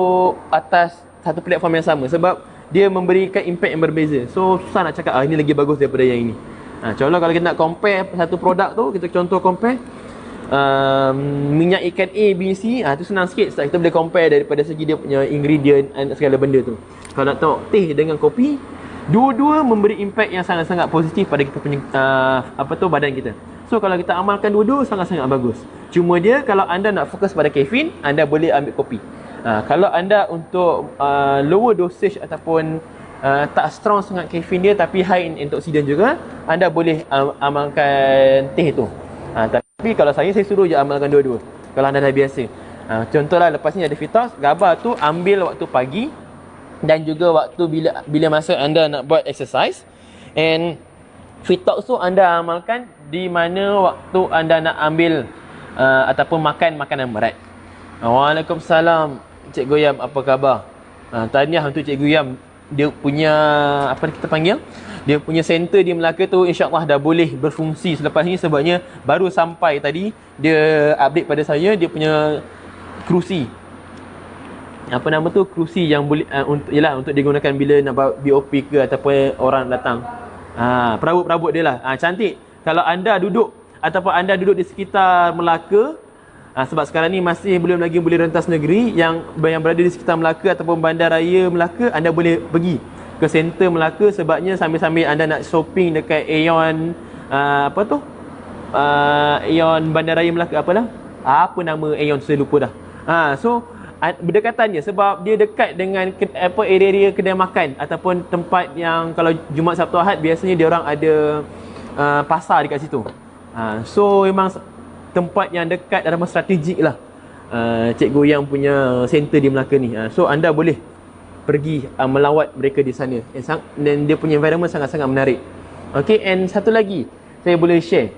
atas satu platform yang sama, sebab dia memberikan impact yang berbeza. So susah nak cakap ini lagi bagus daripada yang ini. Contoh kalau kita nak compare satu produk tu, kita contoh compare minyak ikan A, B, C, tu senang sikit. Kita boleh compare daripada segi dia punya ingredient dan segala benda tu. Kalau nak tengok teh dengan kopi, dua-dua memberi impact yang sangat-sangat positif pada kita punya badan kita. So kalau kita amalkan dua-dua, sangat-sangat bagus. Cuma dia, kalau anda nak fokus pada kafein, anda boleh ambil kopi. Kalau anda untuk lower dosage ataupun tak strong sangat kafein dia tapi high in antioksidan juga, anda boleh amalkan teh tu. Tapi kalau saya suruh je amalkan dua-dua kalau anda dah biasa. Contohlah lepas ni ada Fitox, GABA tu ambil waktu pagi dan juga waktu bila masa anda nak buat exercise. And Fitox tu anda amalkan di mana waktu anda nak ambil ataupun makan makanan berat. Waalaikumsalam Cikgu Yam, apa khabar? Tahniah untuk Cikgu Yam. Dia punya kita panggil, dia punya center di Melaka tu insya-Allah dah boleh berfungsi selepas ni, sebabnya baru sampai tadi dia update pada saya dia punya kerusi. Kerusi yang boleh untuk digunakan bila nak buat BOP ke ataupun orang datang. Perabot-perabot dia lah. Cantik. Kalau anda duduk ataupun anda duduk di sekitar Melaka, Sebab sekarang ni masih belum lagi boleh rentas negeri. Yang berada di sekitar Melaka ataupun Bandaraya Melaka, anda boleh pergi ke center Melaka. Sebabnya sambil-sambil anda nak shopping dekat Aeon Aeon Bandaraya Melaka, apa nama Aeon tu, saya lupa dah. So berdekatannya sebab dia dekat dengan area-area kedai makan ataupun tempat yang kalau Jumaat, Sabtu, Ahad biasanya dia orang ada pasar dekat situ. So memang tempat yang dekat dan strategik lah Cikgu Yang punya center di Melaka ni. So anda boleh pergi melawat mereka di sana, dan dia punya environment sangat-sangat menarik. Okay, and satu lagi saya boleh share,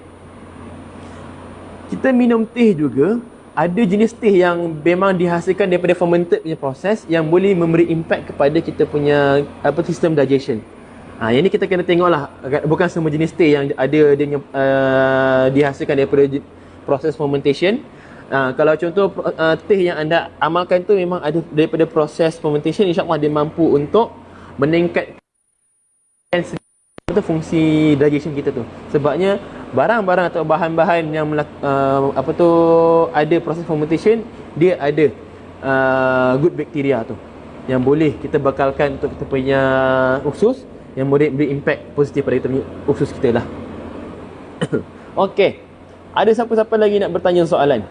kita minum teh juga. Ada jenis teh yang memang dihasilkan daripada fermented punya proses yang boleh memberi impact kepada kita punya sistem digestion. Yang ni kita kena tengok lah, bukan semua jenis teh yang ada dia dihasilkan daripada proses fermentation. Kalau contoh teh yang anda amalkan tu memang ada daripada proses fermentation, insyaAllah dia mampu untuk meningkatkan fungsi digestion kita tu. Sebabnya barang-barang atau bahan-bahan yang ada proses fermentation, dia ada good bacteria tu yang boleh kita bekalkan untuk kita punya usus, yang boleh beri impact positif pada kita punya usus kita lah. Okey, ada siapa-siapa lagi nak bertanya soalan?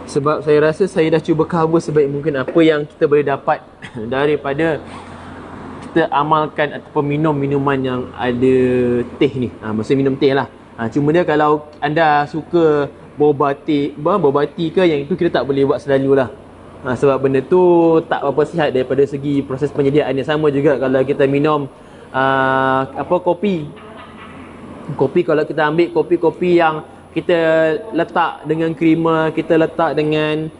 Sebab saya rasa saya dah cuba cover sebaik mungkin apa yang kita boleh dapat daripada kita amalkan ataupun minum minuman yang ada teh ni. Maksudnya minum teh lah. Cuma dia kalau anda suka boba tea ke, yang itu kita tak boleh buat selalu lah. Sebab benda tu tak apa sihat daripada segi proses penyediaannya. Sama juga kalau kita minum kopi. Kopi, kalau kita ambil kopi-kopi yang kita letak dengan creamer, kita letak dengan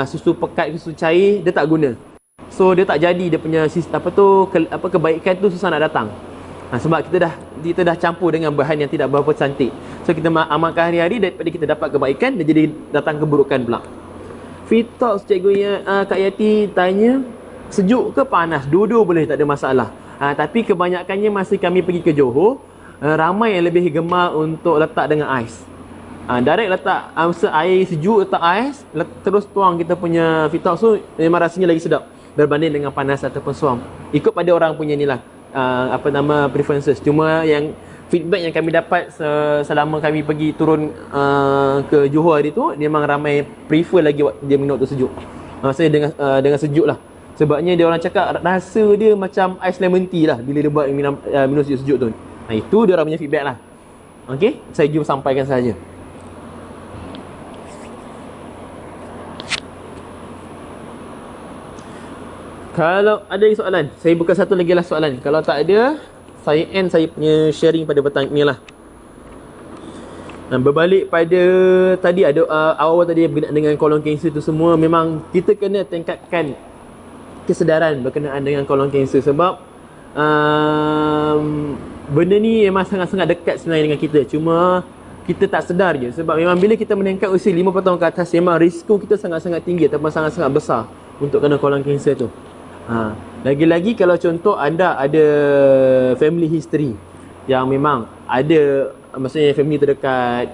susu pekat, susu cair, dia tak guna. So dia tak jadi, dia punya kebaikan tu susah nak datang. Sebab kita dah campur dengan bahan yang tidak berapa cantik. So kita amalkan hari-hari, daripada kita dapat kebaikan, dia jadi datang keburukan pula. Fitox, cikgu Kak Yati tanya, sejuk ke panas? Dua-dua boleh, tak ada masalah. Tapi kebanyakannya masa kami pergi ke Johor, ramai yang lebih gemar untuk letak dengan ais. Direct letak air sejuk, letak ais, terus tuang kita punya Fitox tu, memang rasanya lagi sedap berbanding dengan panas ataupun suam. Ikut pada orang punya ni lah, preferences. Cuma yang feedback yang kami dapat selama kami pergi turun ke Johor hari tu, memang ramai prefer lagi dia minum tu sejuk. Maksudnya dengan sejuk lah. Sebabnya dia orang cakap rasa dia macam ais lemon tea lah bila dia buat minum sejuk-sejuk tu. Itu dia orang punya feedback lah. Okay, saya jom sampaikan saja. Kalau ada lagi soalan, saya buka satu lagi lah soalan. Kalau tak ada, saya end saya punya sharing pada petang ni lah. Berbalik pada tadi, ada awal tadi berkenaan dengan kolon kanser tu semua, memang kita kena tingkatkan kesedaran berkenaan dengan kolon kanser. Sebab benda ni memang sangat-sangat dekat sebenarnya dengan kita. Cuma kita tak sedar je. Sebab memang bila kita meningkat usia 50 tahun ke atas, memang risiko kita sangat-sangat tinggi ataupun sangat-sangat besar untuk kena kolon kanser tu. Lagi-lagi kalau contoh anda ada family history yang memang ada, maksudnya family terdekat,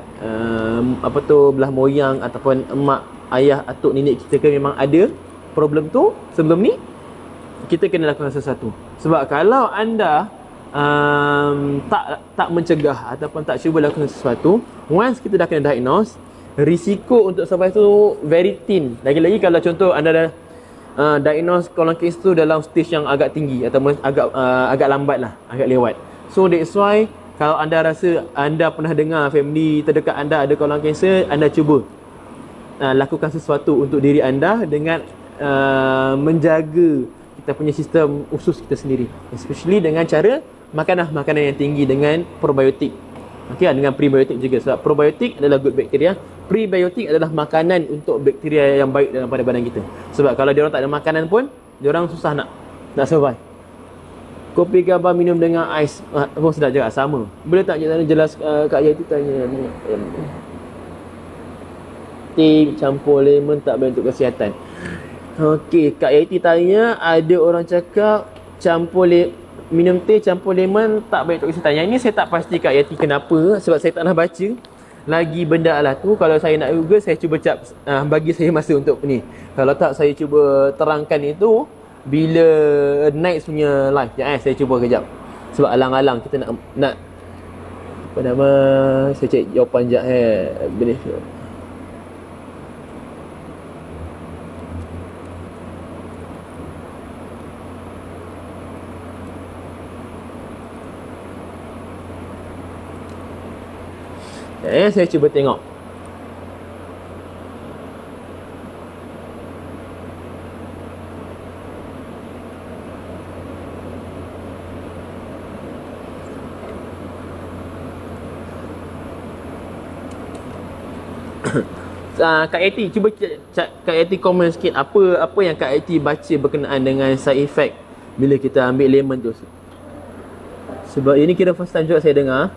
belah moyang ataupun emak, ayah, atuk, nenek kita ke memang ada problem tu sebelum ni, kita kena lakukan sesuatu. Sebab kalau anda tak mencegah ataupun tak cuba lakukan sesuatu, once kita dah kena diagnose, risiko untuk survive tu very thin. Lagi-lagi kalau contoh anda dah diagnose kolon kanser tu dalam stage yang agak tinggi atau agak lambat lah, agak lewat. So that's why kalau anda rasa anda pernah dengar family terdekat anda ada kolon kanser, anda cuba lakukan sesuatu untuk diri anda dengan menjaga kita punya sistem usus kita sendiri, especially dengan cara makan makanan yang tinggi dengan probiotik. Okay, dengan prebiotik juga. Sebab probiotik adalah good bacteria, prebiotik adalah makanan untuk bakteria yang baik dalam pada badan kita. Sebab kalau dia orang tak ada makanan pun, dia orang susah nak survive. Kopi ke abang minum dengan ais, sedap juga, sama. Boleh tak jelas Kak Yati tanya, teh campur lemon tak baik untuk kesihatan? Okey, Kak Yati tanya ada orang cakap minum teh campur lemon tak baik untuk kesihatan. Yang ini saya tak pasti Kak Yati kenapa, sebab saya tak pernah baca lagi benda lah tu. Kalau saya nak Google, saya cuba bagi saya masa untuk ni. Kalau tak, saya cuba terangkan itu bila next punya live. Saya cuba kejap. Sebab alang-alang kita nak apa nama, saya cek jawapan sekejap benefit. Saya cuba tengok. Kak Yati, cuba Kak Yati komen sikit apa yang Kak Yati baca berkenaan dengan side effect bila kita ambil lemon tu. Sebab ini kira first time juga saya dengar.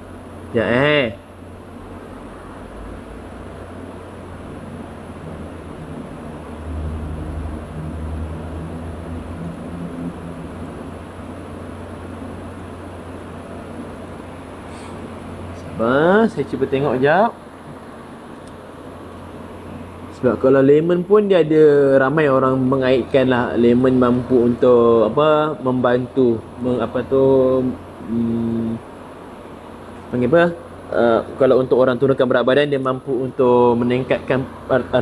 Saya cuba tengok sekejap. Sebab kalau lemon pun dia ada, ramai orang mengaitkan lah lemon mampu untuk membantu panggil apa, kalau untuk orang turunkan berat badan, dia mampu untuk meningkatkan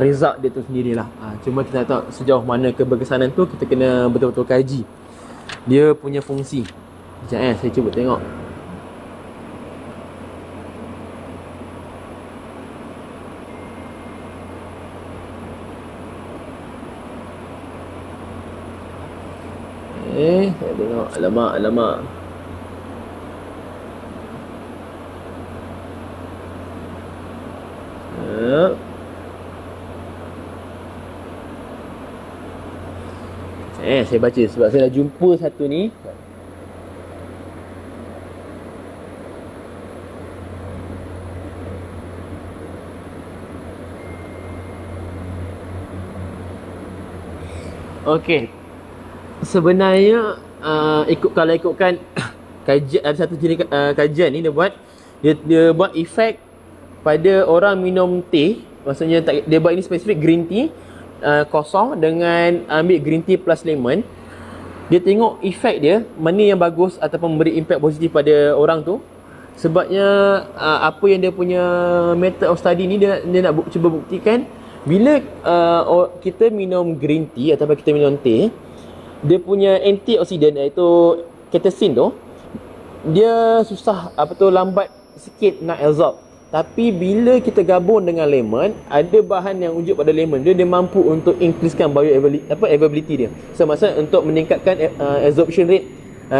result dia tu sendirilah. Cuma kita tak tahu sejauh mana keberkesanan tu, kita kena betul-betul kaji dia punya fungsi. Sekejap saya cuba tengok. Saya tengok. Alamak. Saya baca sebab saya dah jumpa satu ni. Okey. Sebenarnya kalau ikutkan kajian, ada satu jenis kajian ni dia buat efek pada orang minum teh. Maksudnya dia buat ini spesifik green tea kosong dengan ambil green tea plus lemon. Dia tengok efek dia, mana yang bagus ataupun memberi impact positif pada orang tu. Sebabnya apa yang dia punya method of study ni, dia nak cuba buktikan bila kita minum green tea ataupun kita minum teh, dia punya antioksidan iaitu catechin tu, dia susah lambat sikit nak absorb. Tapi bila kita gabung dengan lemon, ada bahan yang wujud pada lemon, dia mampu untuk increasekan availability dia. So maksudnya untuk meningkatkan absorption rate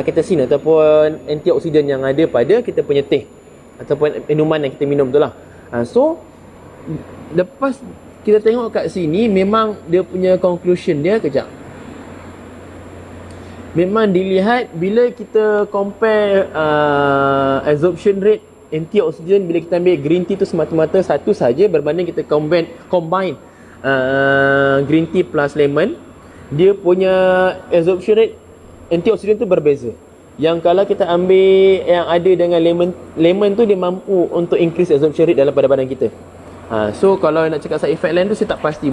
catechin ataupun antioksidan yang ada pada kita punya teh ataupun minuman yang kita minum tu lah. So lepas kita tengok kat sini, memang dia punya conclusion dia kejap. Memang dilihat bila kita compare absorption rate antioksidan bila kita ambil green tea tu semata-mata satu saja berbanding kita combine green tea plus lemon, dia punya absorption rate antioksidan tu berbeza. Yang kalau kita ambil yang ada dengan lemon tu, dia mampu untuk increase absorption rate dalam pada badan kita. So kalau nak cakap side effect lain tu, saya tak pasti.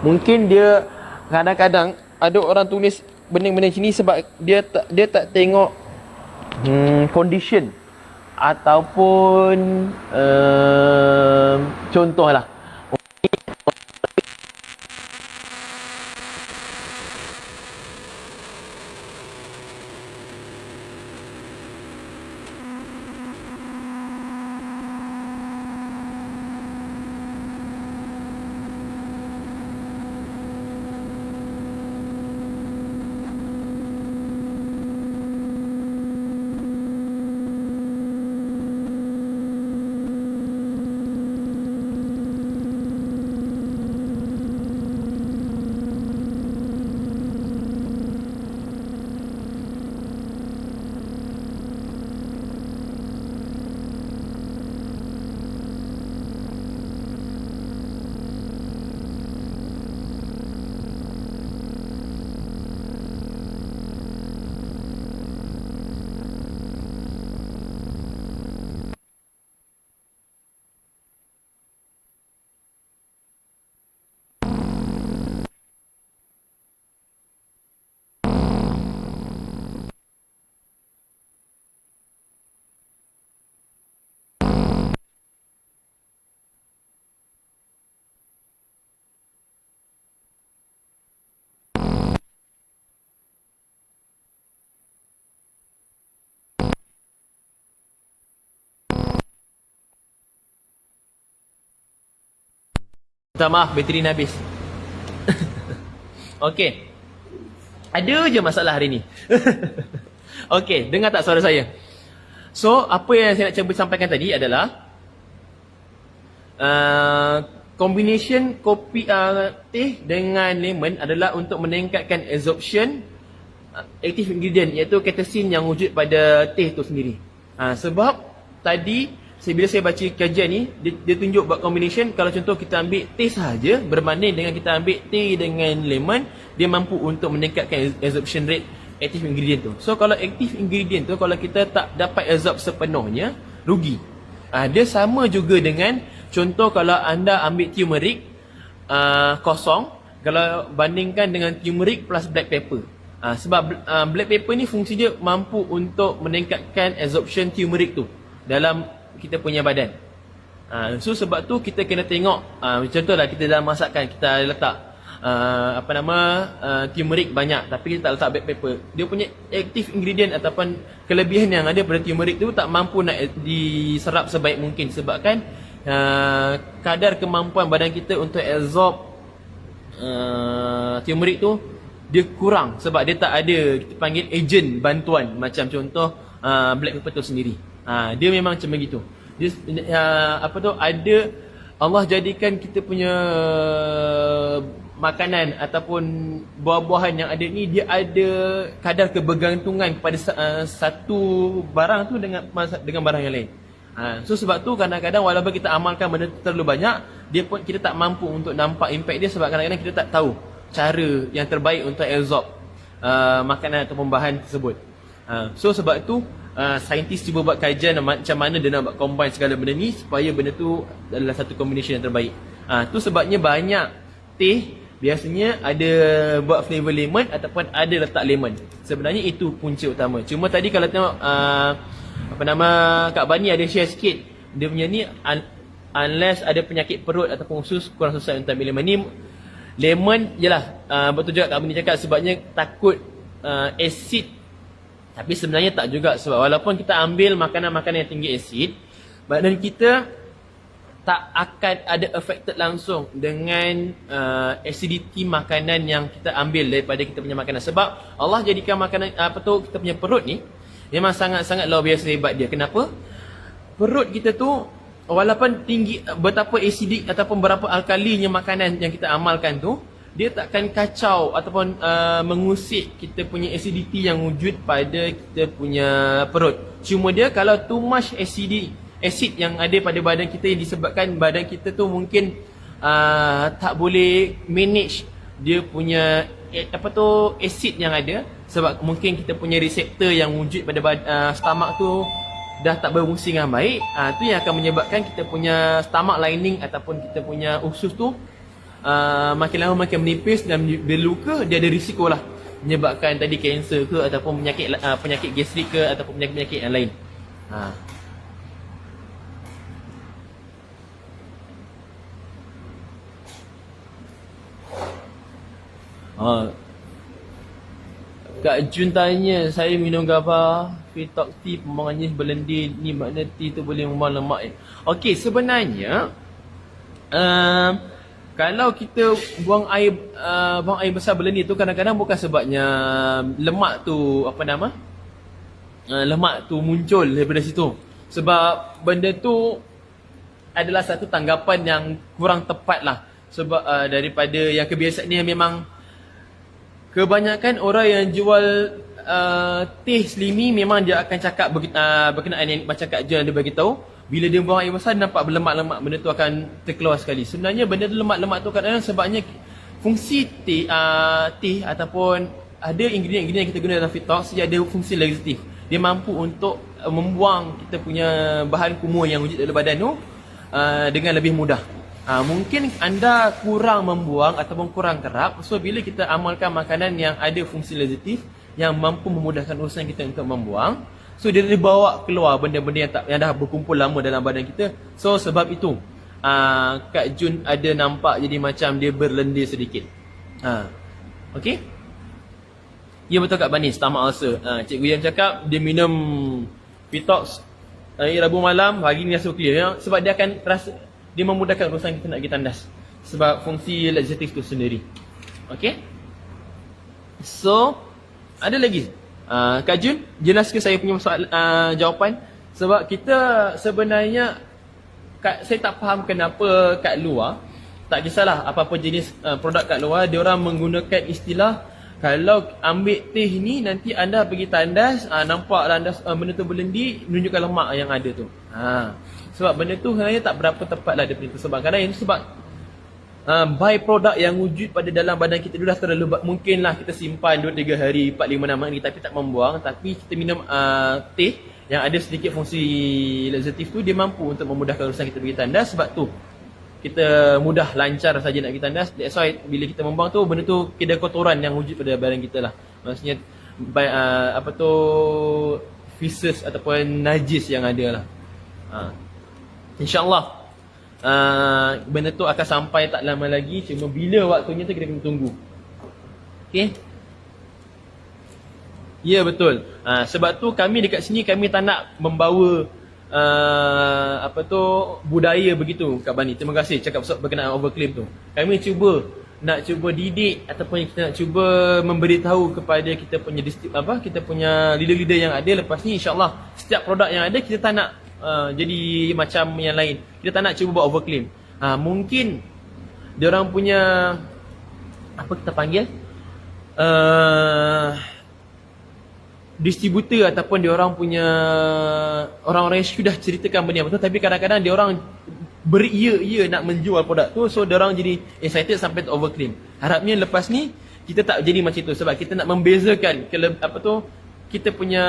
Mungkin dia kadang-kadang ada orang tulis benda-benda sini sebab dia tak tengok condition ataupun contoh lah. Minta maaf, bateri ni habis. Okey. Ada je masalah hari ni. Okey, dengar tak suara saya? So, apa yang saya nak cuba sampaikan tadi adalah combination kopi teh dengan lemon adalah untuk meningkatkan absorption active ingredient, iaitu catechin yang wujud pada teh tu sendiri. Sebab tadi bila saya baca kajian ni, dia tunjuk buat combination. Kalau contoh kita ambil teh sahaja berbanding dengan kita ambil teh dengan lemon, dia mampu untuk meningkatkan absorption rate active ingredient tu. So kalau active ingredient tu, kalau kita tak dapat absorb sepenuhnya, rugi. Dia sama juga dengan contoh kalau anda ambil turmeric kosong, kalau bandingkan dengan turmeric plus black pepper. Sebab black pepper ni fungsinya mampu untuk meningkatkan absorption turmeric tu dalam kita punya badan. So sebab tu kita kena tengok, contohlah kita dalam masakan kita letak turmeric banyak, tapi kita tak letak black pepper. Dia punya active ingredient ataupun kelebihan yang ada pada turmeric tu tak mampu nak diserap sebaik mungkin, sebabkan kadar kemampuan badan kita untuk absorb turmeric tu dia kurang, sebab dia tak ada kita panggil agent bantuan macam contoh black pepper tu sendiri. Dia memang macam begitu. Dia ada Allah jadikan kita punya makanan ataupun buah-buahan yang ada ni, dia ada kadar kebergantungan kepada satu barang tu dengan barang yang lain. So sebab tu kadang-kadang walaupun kita amalkan benda tu terlalu banyak, kita tak mampu untuk nampak impact dia, sebab kadang-kadang kita tak tahu cara yang terbaik untuk absorb makanan ataupun bahan tersebut. So sebab tu saintis cuba buat kajian macam mana dia nak buat combine segala benda ni supaya benda tu adalah satu combination yang terbaik. Tu sebabnya banyak teh biasanya ada buat flavor lemon ataupun ada letak lemon. Sebenarnya itu punca utama. Cuma tadi kalau tengok Kak Bani ada share sikit, dia punya ni unless ada penyakit perut ataupun usus, kurang susah untuk ambil lemon ni. Lemon jelah betul juga Kak Bani cakap, sebabnya takut asid. Tapi sebenarnya tak juga, sebab walaupun kita ambil makanan-makanan yang tinggi asid, badan kita tak akan ada affected langsung dengan acidity makanan yang kita ambil daripada kita punya makanan. Sebab Allah jadikan makanan kita punya perut ni memang sangat-sangat luar biasa hebat dia. Kenapa? Perut kita tu walaupun tinggi betapa acidic ataupun berapa alkalinya makanan yang kita amalkan tu, dia takkan kacau ataupun mengusik kita punya acidity yang wujud pada kita punya perut. Cuma dia kalau too much acid yang ada pada badan kita, yang disebabkan badan kita tu mungkin tak boleh manage dia punya acid yang ada, sebab mungkin kita punya reseptor yang wujud pada stomach tu dah tak berfungsi dengan baik. Tu yang akan menyebabkan kita punya stomach lining ataupun kita punya usus tu makin lama makin menipis dan berluka. Dia ada risiko lah menyebabkan tadi kanser ke ataupun penyakit gastrik ke ataupun penyakit-penyakit yang lain. Kak Jun tanya, saya minum GABA Fitox tea, pembuangannya berlendir, ni makna tea tu boleh membuang lemak. Okey, sebenarnya kalau kita buang air besar berlendir tu, kadang-kadang bukan sebabnya lemak tu lemak tu muncul daripada situ. Sebab benda tu adalah satu tanggapan yang kurang tepat lah. Sebab daripada yang kebiasaan ni, memang kebanyakan orang yang jual teh slimy memang dia akan cakap berkenaan yang macam Kak Jun ada bagi tahu. Bila dia buang air besar, nampak berlemak-lemak, benda tu akan terkeluar sekali. Sebenarnya benda tu lemak-lemak tu kadang-kadang sebabnya fungsi teh ataupun ada ingredient-ingredient yang kita guna dalam Fitox, dia ada fungsi laxative. Dia mampu untuk membuang kita punya bahan kumuh yang wujud dalam badan tu dengan lebih mudah. Mungkin anda kurang membuang ataupun kurang kerap. So bila kita amalkan makanan yang ada fungsi laxative yang mampu memudahkan urusan kita untuk membuang, so dia dibawa keluar benda-benda yang dah berkumpul lama dalam badan kita. So sebab itu Kak Jun ada nampak jadi macam dia berlendir sedikit. Okey. Ya betul Kak Bani, stomach ulcer. Cikgu yang cakap dia minum Fitox hari Rabu malam, hari ni rasa clear ya? Sebab dia akan rasa dia memudahkan urusan kita nak pergi tandas. sebab fungsi laxatif tu sendiri. Okay. So ada lagi Kak Jun, jelas ke saya punya jawapan? Sebab kita sebenarnya saya tak faham kenapa kat luar, tak kisahlah apa-apa jenis produk kat luar, dia orang menggunakan istilah kalau ambil teh ni nanti anda pergi tandas, nampak tandas benda tu berlendi, menunjukkan lemak yang ada tu. Sebab benda tu sebenarnya tak berapa tepat lah daripada itu. Sebab kadang ini sebab by produk yang wujud pada dalam badan kita dah terlalu, mungkinlah kita simpan 2-3 hari, 4-5-6 hari tapi tak membuang. Tapi kita minum teh yang ada sedikit fungsi laxatif tu, dia mampu untuk memudahkan urusan kita pergi tandas. Sebab tu kita mudah lancar saja nak pergi tandas. That's why bila kita membuang tu, benda tu kira kotoran yang wujud pada badan kita lah. Maksudnya feces ataupun najis yang ada lah. InsyaAllah benda tu akan sampai tak lama lagi. Cuma bila waktunya tu kita kena tunggu. Okay. Ya, betul. Sebab tu kami dekat sini, kami tak nak membawa budaya begitu Kak Bani. Terima kasih cakap berkenaan overclaim tu. Kami nak cuba didik ataupun kita nak cuba memberitahu kepada kita punya kita punya leader-leader yang ada. Lepas ni insya-Allah setiap produk yang ada kita tak nak jadi macam yang lain. Kita tak nak cuba buat overclaim. Mungkin dia orang punya apa kita panggil distributor ataupun dia orang punya orang-orang yang sudah ceritakan benda yang betul, tapi kadang-kadang dia orang beria-ia nak menjual produk tu, so dia orang jadi excited sampai to overclaim. Harapnya lepas ni kita tak jadi macam tu, sebab kita nak membezakan kita punya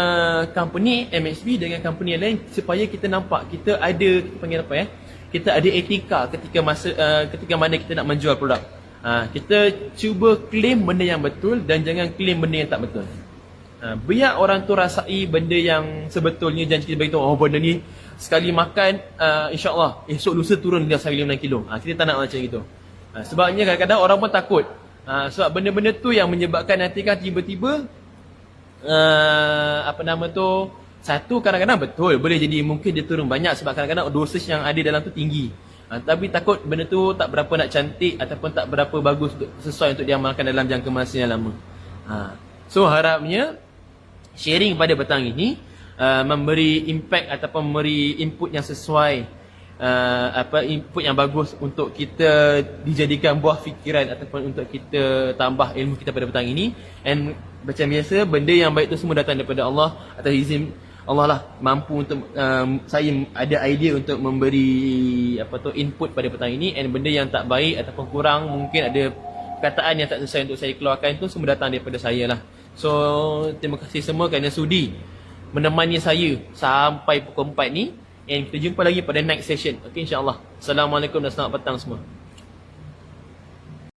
company MXB dengan company yang lain, supaya kita nampak kita ada, kita panggil apa kita ada etika ketika mana kita nak menjual produk. Kita cuba claim benda yang betul dan jangan claim benda yang tak betul. Biar orang tu rasai benda yang sebetulnya. Jangan kita beritahu, oh benda ni sekali makan insyaAllah esok lusa turun dia sampai 5 kilo. Kita tak nak macam itu. Sebabnya kadang-kadang orang pun takut. Sebab benda-benda tu yang menyebabkan nanti kan tiba-tiba satu, kadang-kadang betul boleh jadi mungkin dia turun banyak sebab kadang-kadang dosis yang ada dalam tu tinggi. Tapi takut benda tu tak berapa nak cantik ataupun tak berapa bagus sesuai untuk diamalkan dalam jangka masa yang lama. So harapnya sharing pada petang ini memberi impact ataupun memberi input yang sesuai, input yang bagus untuk kita dijadikan buah fikiran ataupun untuk kita tambah ilmu kita pada petang ini. And macam biasa, benda yang baik tu semua datang daripada Allah. Atas izin Allah lah mampu untuk saya ada idea untuk memberi input pada petang ini. And benda yang tak baik ataupun kurang, mungkin ada perkataan yang tak sesuai untuk saya keluarkan, tu semua datang daripada saya lah. So terima kasih semua kerana sudi menemani saya sampai pukul 4 ni. And kita jumpa lagi pada next session. Okay, insyaAllah. Assalamualaikum dan selamat petang semua.